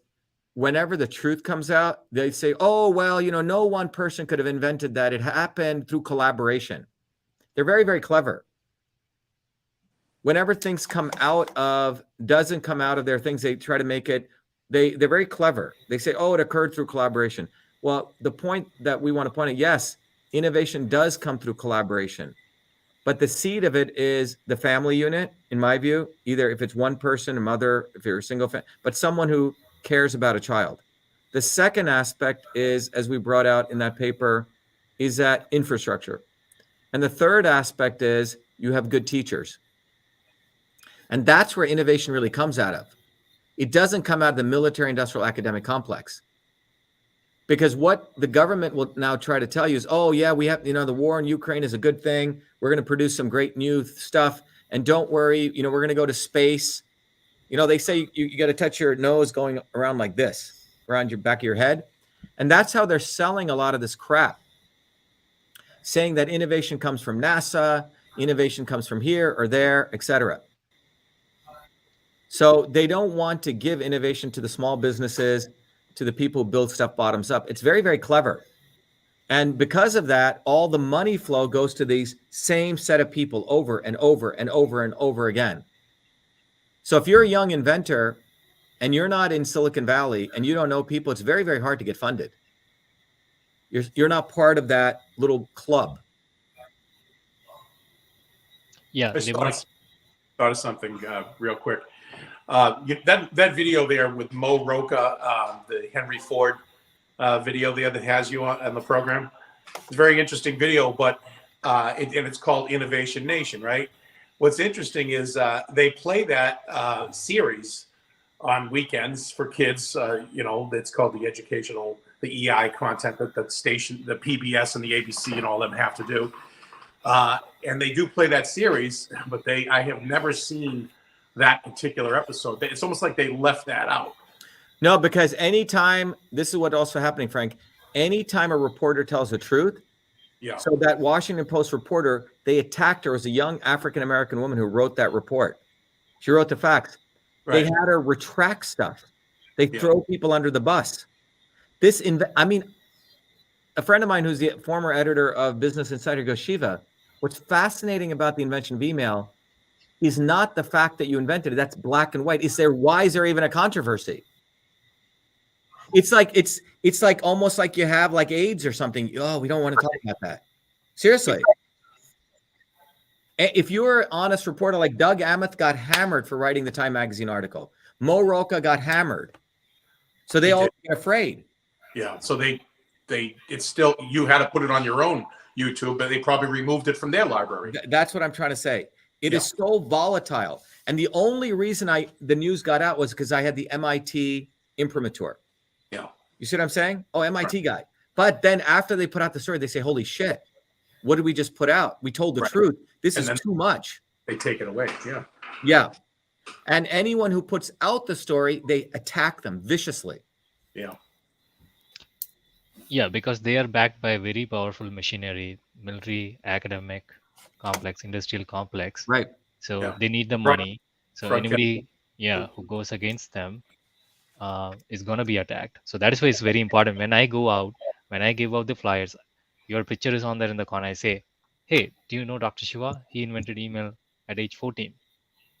A: whenever the truth comes out, they say, oh, well, no one person could have invented that. It happened through collaboration. They're very, very clever. Whenever things doesn't come out of their things, they try to make it, they're very clever. They say, oh, it occurred through collaboration. Well, the point that we want to point out, yes, innovation does come through collaboration. But the seed of it is the family unit, in my view, either if it's one person, a mother, if you're a single family, but someone who cares about a child. The second aspect is, as we brought out in that paper, is that infrastructure. And the third aspect is you have good teachers. And that's where innovation really comes out of. It doesn't come out of the military industrial academic complex. Because what the government will now try to tell you is, oh, yeah, we have, the war in Ukraine is a good thing. We're going to produce some great new stuff. And don't worry, we're going to go to space. They say you got to touch your nose going around like this, around your back of your head. And that's how they're selling a lot of this crap, saying that innovation comes from NASA, innovation comes from here or there, etc. So they don't want to give innovation to the small businesses, to the people who build stuff bottoms up. It's very, very clever. And because of that, all the money flow goes to these same set of people over and over and over and over again. So if you're a young inventor and you're not in Silicon Valley and you don't know people, it's very, very hard to get funded. You're not part of that little club.
H: Yeah.
D: I thought of something real quick. That video there with Mo Roca, the Henry Ford video there that has you on the program, it's a very interesting video, but and it's called Innovation Nation, right? What's interesting is they play that series on weekends for kids. That's called the educational, the EI content that the station, the PBS and the ABC and all them have to do. And they do play that series, but I have never seen that particular episode. It's almost like they left that out.
A: No, because anytime, this is what's also happening, Frank, anytime a reporter tells the truth,
D: yeah.
A: So that Washington Post reporter, they attacked her as a young African-American woman who wrote that report. She wrote the facts. Right. They had her retract stuff. They throw people under the bus. A friend of mine who's the former editor of Business Insider goes, Shiva, what's fascinating about the invention of email is not the fact that you invented it. That's black and white. Why is there even a controversy? It's like almost like you have like AIDS or something. Oh, we don't want to talk about that. Seriously. If you're an honest reporter, like Doug Amick got hammered for writing the Time Magazine article. Mo Roca got hammered. So they all get afraid.
D: Yeah. So it's still, you had to put it on your own YouTube, but they probably removed it from their library.
A: That's what I'm trying to say. It is so volatile. And the only reason the news got out was because I had the MIT imprimatur.
D: Yeah.
A: You see what I'm saying? Oh, MIT guy. But then after they put out the story, they say, holy shit, what did we just put out? We told the truth. This is too much.
D: They take it away. Yeah.
A: Yeah. And anyone who puts out the story, they attack them viciously.
D: Yeah.
H: Yeah, because they are backed by very powerful machinery, military, academic complex, industrial complex.
A: Right.
H: So they need the money. So
D: Front
H: anybody, who goes against them is going to be attacked. So that is why it's very important. When I go out, when I give out the flyers, your picture is on there in the corner. I say, hey, do you know Dr. Shiva? He invented email at age 14.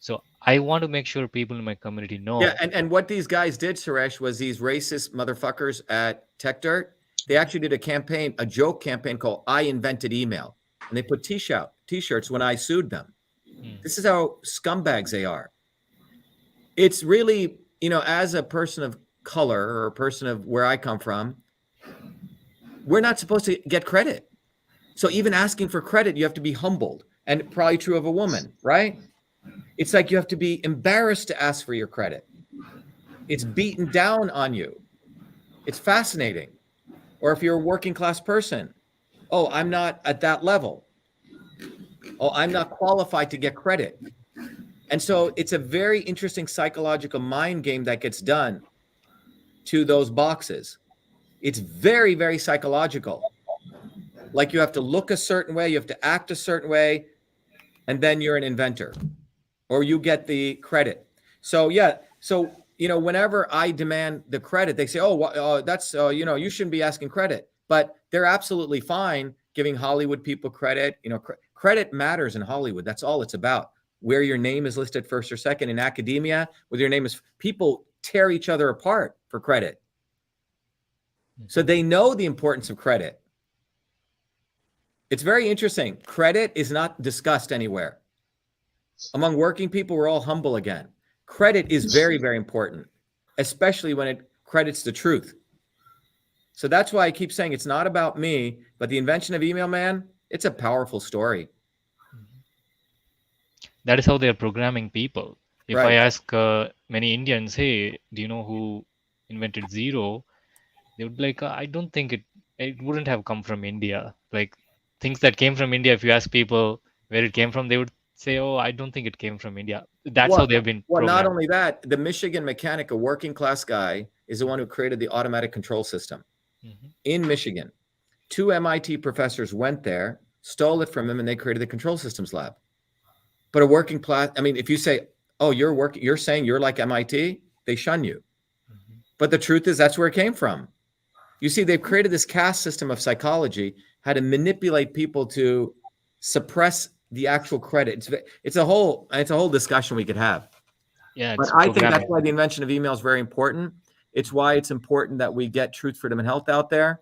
H: So I want to make sure people in my community know.
A: Yeah, and what these guys did, Suresh, was these racist motherfuckers at TechDirt, they actually did a campaign, a joke campaign called I Invented Email. And they put t-shirts when I sued them. This is how scumbags they are. It's really, as a person of color or a person of where I come from, we're not supposed to get credit. So even asking for credit, you have to be humbled, and probably true of a woman, right? It's like you have to be embarrassed to ask for your credit. It's beaten down on you. It's fascinating. Or if you're a working class person, oh, I'm not at that level. Oh, I'm not qualified to get credit. And so it's a very interesting psychological mind game that gets done to those boxes. It's very, very psychological. Like you have to look a certain way, you have to act a certain way, and then you're an inventor or you get the credit. So, yeah. So, whenever I demand the credit, they say, that's, you shouldn't be asking credit. But they're absolutely fine giving Hollywood people credit. Credit matters in Hollywood. That's all it's about. Where your name is listed first or second. In academia, whether your name is, people tear each other apart for credit. So they know the importance of credit. It's very interesting. Credit is not discussed anywhere. Among working people, we're all humble again. Credit is very, very important, especially when it credits the truth. So that's why I keep saying it's not about me, but the invention of email, man, it's a powerful story.
H: That is how they're programming people. If
A: Right.
H: I ask many Indians, hey, do you know who invented zero? They would be like, I don't think it wouldn't have come from India. Like things that came from India, if you ask people where it came from, they would say, oh, I don't think it came from India. That's how they've been
A: Well,
H: programmed.
A: not only that, the Michigan mechanic, a working class guy, is the one who created the automatic control system in Michigan. 2 MIT professors went there, stole it from him, and they created the control systems lab. But a working class, if you say, oh, you're saying you're like MIT, they shun you. But the truth is that's where it came from. You see, they've created this caste system of psychology, how to manipulate people to suppress the actual credit. It's a whole discussion we could have.
H: Yeah,
A: but I think that's why the invention of email is very important. It's why it's important that we get truth, freedom, and health out there,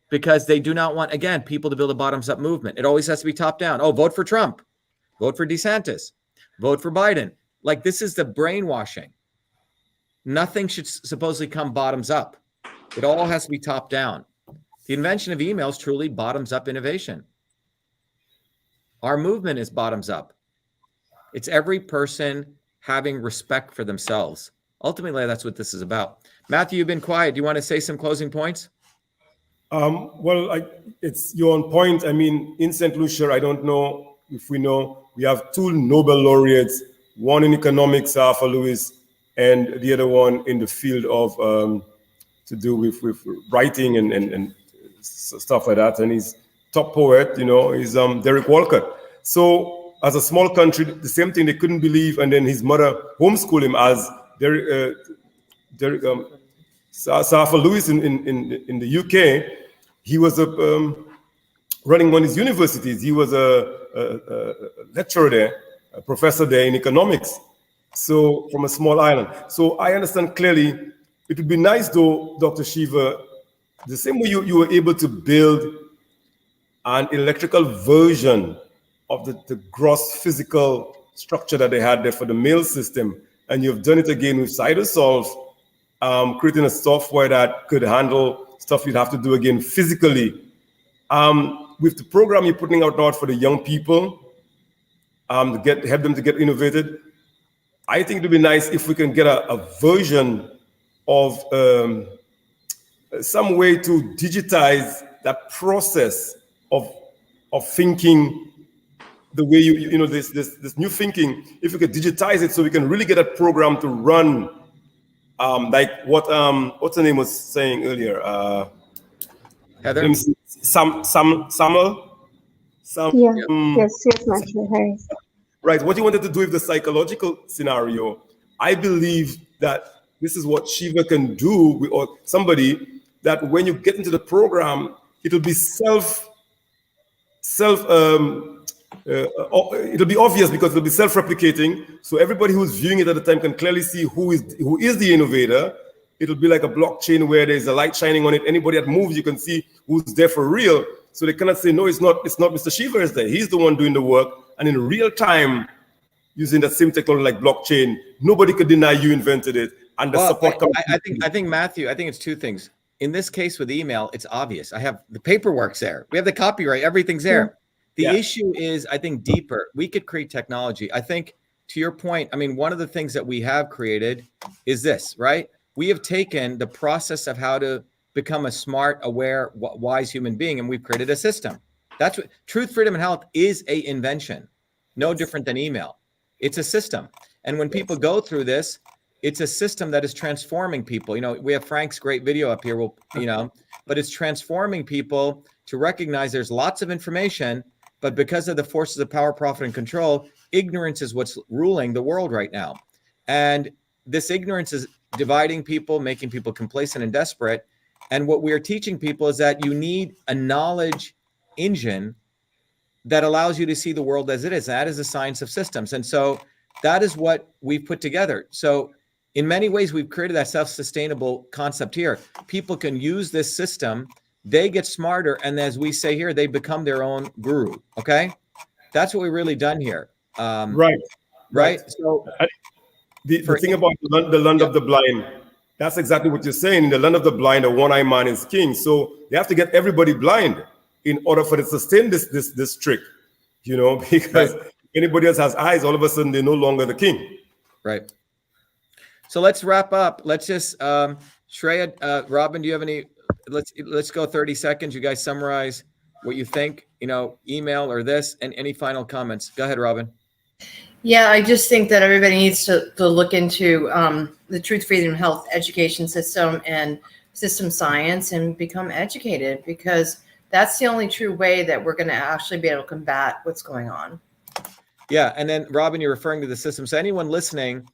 A: because they do not want, again, people to build a bottoms-up movement. It always has to be top down. Oh, vote for Trump. Vote for DeSantis. Vote for Biden. Like, this is the brainwashing. Nothing should supposedly come bottoms up. It all has to be top down. The invention of email is truly bottoms up innovation. Our movement is bottoms up. It's every person having respect for themselves. Ultimately, that's what this is about. Matthew, you've been quiet. Do you want to say some closing points?
B: It's you're on point. In St. Lucia, I don't know if we know, we have 2 Nobel laureates, one in economics, Arthur Lewis, and the other one in the field of to do with writing and stuff like that. And he's top poet, is Derek Walcott. So as a small country, the same thing, they couldn't believe. And then his mother homeschooled him as Arthur Lewis in the UK. He was running one of his universities. He was a lecturer there, a professor there in economics. So from a small island. So I understand clearly. It would be nice though, Dr. Shiva, the same way you were able to build an electrical version of the gross physical structure that they had there for the mail system, and you've done it again with Cytosolve, creating a software that could handle stuff you'd have to do again physically. With the program you're putting out now for the young people, to help them to get innovated, I think it would be nice if we can get a version of some way to digitize that process of thinking the way you know this new thinking. If we could digitize it, so we can really get a program to run, like what's the name was saying earlier,
A: Heather?
B: let me see, Samuel.
C: Yeah. Yes, naturally. Hi.
B: Right. What you wanted to do with the psychological scenario, I believe that this is what Shiva can do with, or somebody, that when you get into the program, it'll be it'll be obvious because it'll be self-replicating. So everybody who's viewing it at the time can clearly see who is the innovator. It'll be like a blockchain where there's a light shining on it. Anybody that moves, you can see who's there for real. So they cannot say, no, it's not Mr. Shiva is there. He's the one doing the work. And in real time, using that same technology like blockchain, nobody could deny you invented it. And the support.
A: I think Matthew, I think it's two things. In this case with email, it's obvious. I have the paperwork's there. We have the copyright. Everything's there. The issue is, I think, deeper. We could create technology. I think, to your point, I mean, one of the things that we have created is this, right? We have taken the process of how to become a smart, aware, wise human being, and we've created a system. That's what truth, freedom, and health is, a invention, no different than email. It's a system. And when people go through this, it's a system that is transforming people. You know, we have Frank's great video up here, but it's transforming people to recognize there's lots of information, but because of the forces of power, profit, and control, ignorance is what's ruling the world right now. And this ignorance is dividing people, making people complacent and desperate. And what we are teaching people is that you need a knowledge engine that allows you to see the world as it is. That is the science of systems. And so that is what we've put together. So in many ways, we've created that self-sustainable concept here. People can use this system, they get smarter, and as we say here, they become their own guru. Okay, that's what we've really done here. Right. So
B: the thing about the land of the blind, that's exactly what you're saying. In the land of the blind, a one-eyed man is king. So you have to get everybody blind in order for it to sustain this trick, you know, because if anybody else has eyes, all of a sudden they're no longer the king.
A: Right. So let's wrap up. Let's just Shriya, Robin, do you have any? Let's go 30 seconds. You guys summarize what you think, you know, email or this, and any final comments. Go ahead, Robin.
F: Yeah, I just think that everybody needs to look into the truth, freedom, health education system and system science and become educated, because that's the only true way that we're going to actually be able to combat what's going on.
A: Yeah. And then, Robin, you're referring to the system. So anyone listening,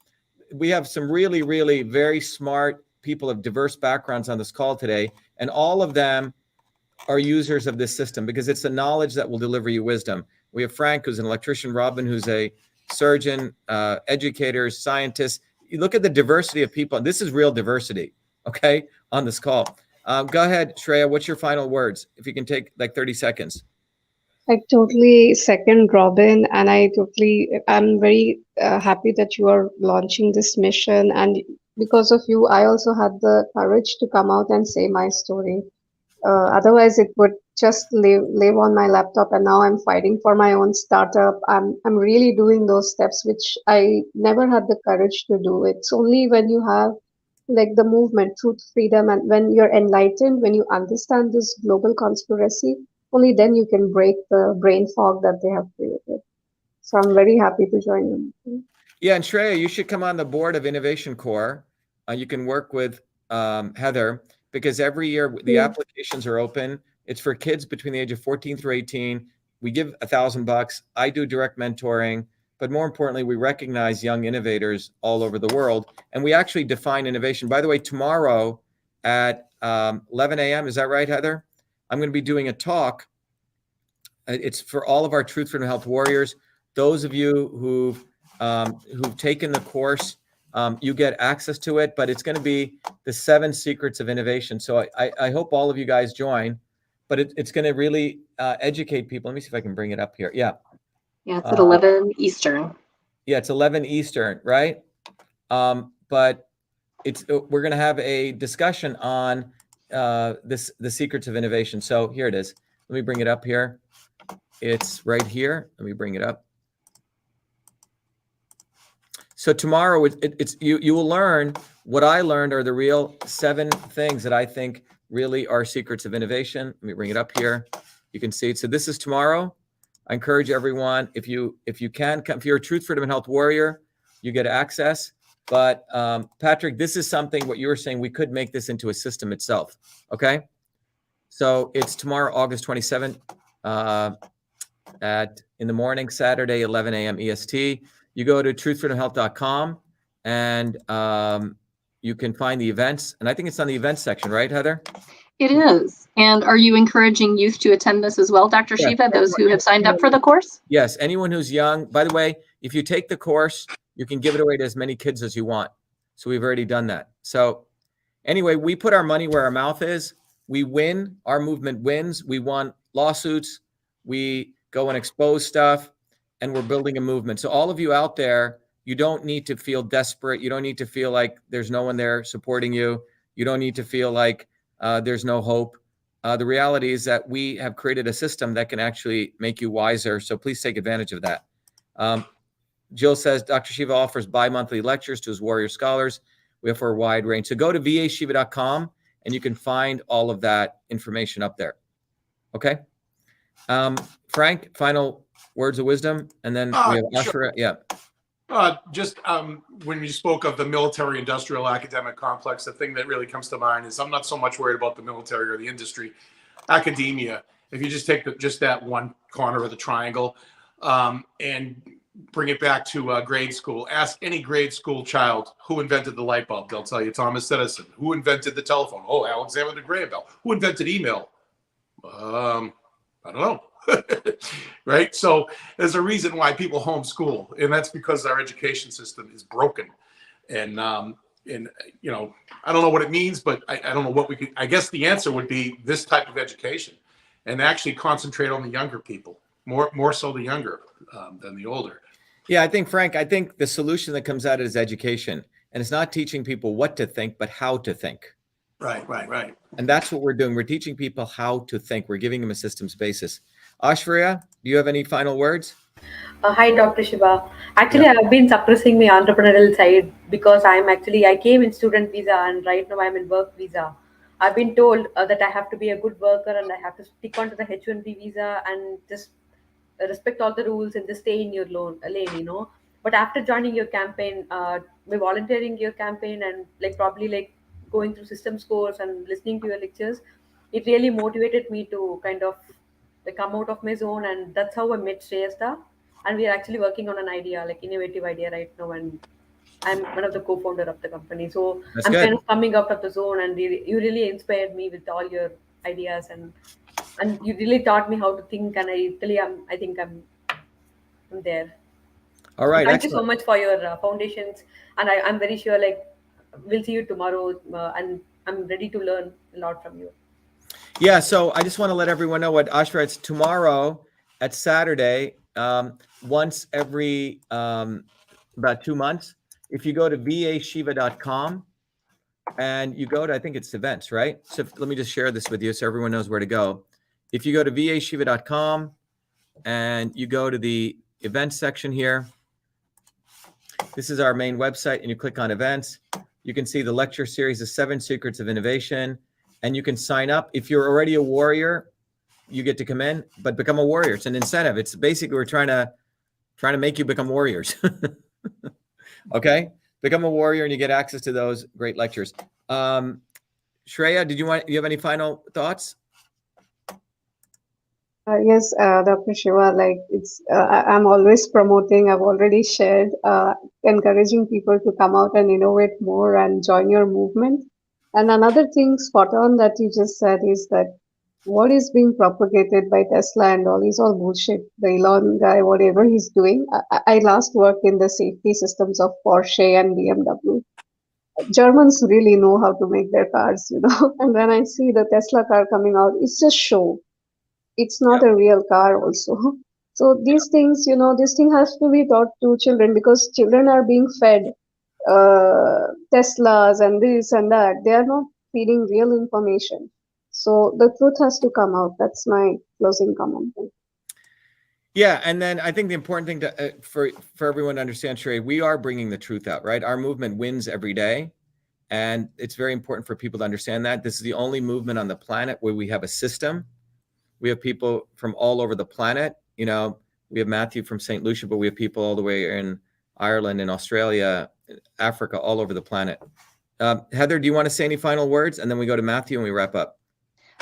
A: we have some really, really very smart people of diverse backgrounds on this call today, and all of them are users of this system because it's the knowledge that will deliver you wisdom. We have Frank, who's an electrician, Robin, who's a surgeon, educators, scientists. You look at the diversity of people, and this is real diversity, okay, on this call. Go ahead, Shriya, what's your final words? If you can take like 30 seconds.
C: I totally second Robin, and I'm very happy that you are launching this mission. And because of you, I also had the courage to come out and say my story. Otherwise, it would just live on my laptop, and now I'm fighting for my own startup. I'm really doing those steps, which I never had the courage to do. It's only when you have like the movement, truth, freedom, and when you're enlightened, when you understand this global conspiracy, only then you can break the brain fog that they have created. So I'm very happy to join them.
A: Yeah, and Shriya, you should come on the board of Innovation Corps. You can work with Heather, because every year the applications are open. It's for kids between the age of 14 through 18. We give $1,000. I do direct mentoring, but more importantly, we recognize young innovators all over the world, and we actually define innovation. By the way, tomorrow at 11 a.m., is that right, Heather? I'm going to be doing a talk. It's for all of our Truth, Freedom, Health warriors. Those of you who've taken the course, you get access to it, but it's going to be the 7 secrets of innovation. So I hope all of you guys join, but it's going to really educate people. Let me see if I can bring it up here. Yeah.
I: Yeah, it's at 11 Eastern.
A: Yeah, it's 11 Eastern, right? But we're going to have a discussion on the secrets of innovation. So here it is. Let me bring it up here. It's right here. Let me bring it up. So tomorrow, you will learn what I learned are the real 7 things that I think really are secrets of innovation. Let me bring it up here. You can see it. So this is tomorrow. I encourage everyone, if you can come, if you're a Truth, Freedom, and Health warrior, you get access. But Patrick, this is something, what you were saying, we could make this into a system itself. Okay. So it's tomorrow, August 27th, in the morning, Saturday, 11 a.m. EST. You go to truthfreedomhealth.com and you can find the events. And I think it's on the events section, right, Heather?
G: It is. And are you encouraging youth to attend this as well, Dr.
A: Yeah.
G: Shiva, those who have signed up for the course?
A: Yes, anyone who's young. By the way, if you take the course, you can give it away to as many kids as you want. So we've already done that. So anyway, we put our money where our mouth is. We win. Our movement wins. We won lawsuits. We go and expose stuff, and we're building a movement. So all of you out there, you don't need to feel desperate. You don't need to feel like there's no one there supporting you. You don't need to feel like there's no hope. The reality is that we have created a system that can actually make you wiser. So please take advantage of that. Jill says, Dr. Shiva offers bi-monthly lectures to his warrior scholars. We offer a wide range. So go to vashiva.com and you can find all of that information up there. Okay. Frank, final words of wisdom. And then we have Asharia.
D: Sure.
A: Yeah.
D: Just when you spoke of the military industrial academic complex, the thing that really comes to mind is I'm not so much worried about the military or the industry. Academia, if you just take just that one corner of the triangle and bring it back to grade school, ask any grade school child who invented the light bulb. They'll tell you Thomas Edison. Who invented the telephone? Oh, Alexander Graham Bell. Who invented email? I don't know. Right? So there's a reason why people homeschool, and that's because our education system is broken. And you know, I don't know what it means, but I don't know what we could. I guess the answer would be this type of education, and actually concentrate on the younger people, more so the younger than the older.
A: Yeah, I think, Frank, I think the solution that comes out of it is education, and it's not teaching people what to think, but how to think.
D: Right.
A: And that's what we're doing. We're teaching people how to think. We're giving them a systems basis. Ashriya, do you have any final words?
J: Hi, Dr. Shiva. Actually, I've been suppressing my entrepreneurial side because I came in student visa and right now I'm in work visa. I've been told that I have to be a good worker and I have to stick on to the H1B visa and just respect all the rules and just stay in your lane, you know. But after joining your campaign, by volunteering your campaign and probably going through systems course and listening to your lectures, it really motivated me to kind of come out of my zone, and that's how I met Shriya. And we are actually working on an idea, innovative idea right now, and I'm one of the co-founder of the company. So
A: That's
J: I'm
A: good.
J: kind of coming out of the zone, and you really inspired me with all your ideas, and you really taught me how to think, and I think I'm there.
A: All right.
J: Thank you
A: Excellent.
J: so much for your foundations, and I'm very sure we'll see you tomorrow, and I'm ready to learn a lot from you.
A: Yeah, so I just want to let everyone know what Ashra, it's tomorrow at Saturday, once every about 2 months. If you go to vashiva.com and you go to, I think it's events, right? So let me just share this with you so everyone knows where to go. If you go to vashiva.com and you go to the events section here, this is our main website, and you click on events, you can see the lecture series, The 7 Secrets of Innovation. And you can sign up. If you're already a warrior, you get to come in, but become a warrior. It's an incentive. It's basically, we're trying to make you become warriors. Okay. Become a warrior and you get access to those great lectures. Shriya, do you have any final thoughts?
C: Yes, Dr. Shiva, I'm always promoting, I've already shared, encouraging people to come out and innovate more and join your movement. And another thing spot on that you just said is that what is being propagated by Tesla and all is all bullshit. The Elon guy, whatever he's doing. I last worked in the safety systems of Porsche and BMW. Germans really know how to make their cars, And when I see the Tesla car coming out, it's just show. It's not a real car also. So these things, this thing has to be taught to children because children are being fed Teslas and this and that. They are not feeding real information. So the truth has to come out. That's my closing comment.
A: Yeah, and then I think the important thing to for everyone to understand, Shriya, we are bringing the truth out, right? Our movement wins every day, And it's very important for people to understand that. This is the only movement on the planet where we have a system. We have people from all over the planet. You know, we have Matthew from St. Lucia, but we have people all the way in Ireland and Australia, Africa, all over the planet. Heather, do you want to say any final words? And then we go to Matthew and we wrap up.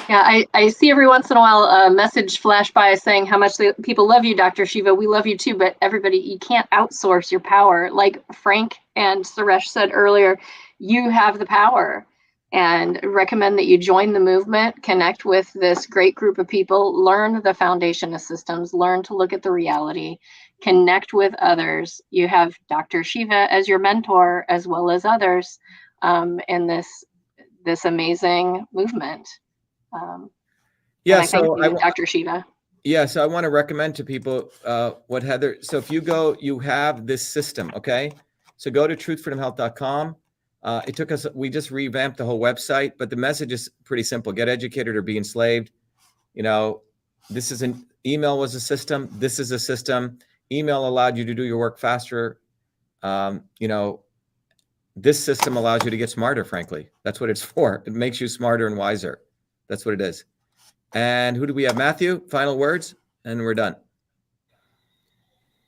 G: Yeah, I see every once in a while a message flash by saying how much people love you, Dr. Shiva. We love you too, but everybody, you can't outsource your power. Like Frank and Suresh said earlier, you have the power, and recommend that you join the movement, connect with this great group of people, learn the foundation of systems, learn to look at the reality, connect with others. You have Dr. Shiva as your mentor, as well as others in this amazing movement.
A: Yeah,
G: so thank you, Dr. Shiva.
A: Yeah, so I want to recommend to people what Heather, so if you go, you have this system, okay? So go to truthfreedomhealth.com. It took us, we just revamped the whole website, but the message is pretty simple. Get educated or be enslaved. You know, this is an email was a system. This is a system. Email allowed you to do your work faster. You know, this system allows you to get smarter, frankly. That's what it's for. It makes you smarter and wiser. That's what it is. And who do we have? Matthew, final words, and we're done.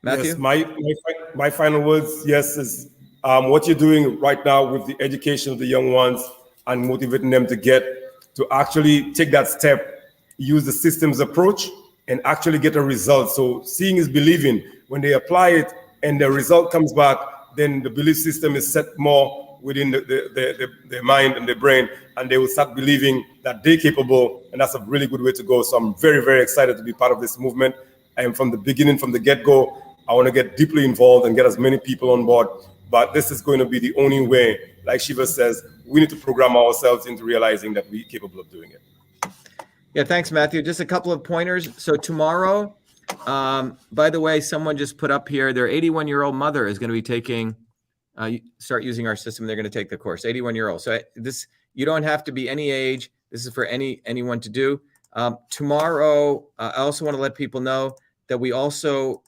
A: Matthew?
B: Yes, my final words, yes, is what you're doing right now with the education of the young ones and motivating them to actually take that step, use the systems approach, and actually get a result. So seeing is believing. When they apply it and the result comes back, then the belief system is set more within the mind and the brain, and they will start believing that they're capable, and that's a really good way to go. So I'm very, very excited to be part of this movement. And from the beginning, from the get-go, I want to get deeply involved and get as many people on board. But this is going to be the only way, like Shiva says, we need to program ourselves into realizing that we're capable of doing it.
A: Yeah, thanks, Matthew. Just a couple of pointers. So tomorrow, by the way, someone just put up here, their 81-year-old mother is going to be taking, start using our system. They're going to take the course, 81-year-old. So this, you don't have to be any age. This is for anyone to do. Tomorrow, I also want to let people know that we also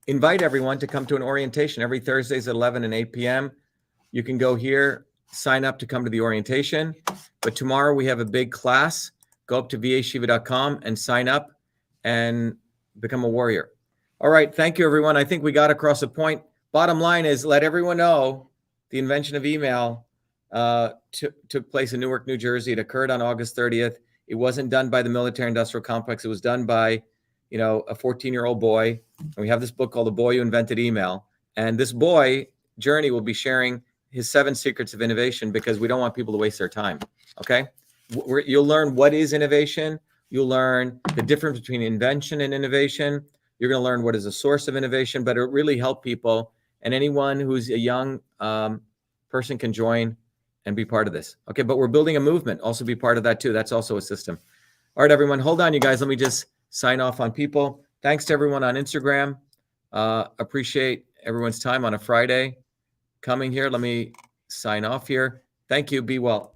A: invite everyone to come to an orientation every Thursdays at 11 and 8 p.m. You can go here, sign up to come to the orientation. But tomorrow we have a big class. Go up to vashiva.com and sign up and become a warrior. All right. Thank you, everyone. I think we got across the point. Bottom line is let everyone know the invention of email took place in Newark, New Jersey. It occurred on August 30th. It wasn't done by the military industrial complex. It was done by, you know, a 14-year-old boy. And we have this book called The Boy Who Invented Email. And this boy, Journey, will be sharing his 7 secrets of innovation because we don't want people to waste their time. Okay. You'll learn what is innovation. You'll learn the difference between invention and innovation. You're going to learn what is a source of innovation, but it really help people. And anyone who's a young person can join and be part of this. Okay. But we're building a movement. Also be part of that too. That's also a system. All right, everyone, hold on, you guys. Let me just sign off on people. Thanks to everyone on Instagram. Appreciate everyone's time on a Friday coming here. Let me sign off here. Thank you. Be well.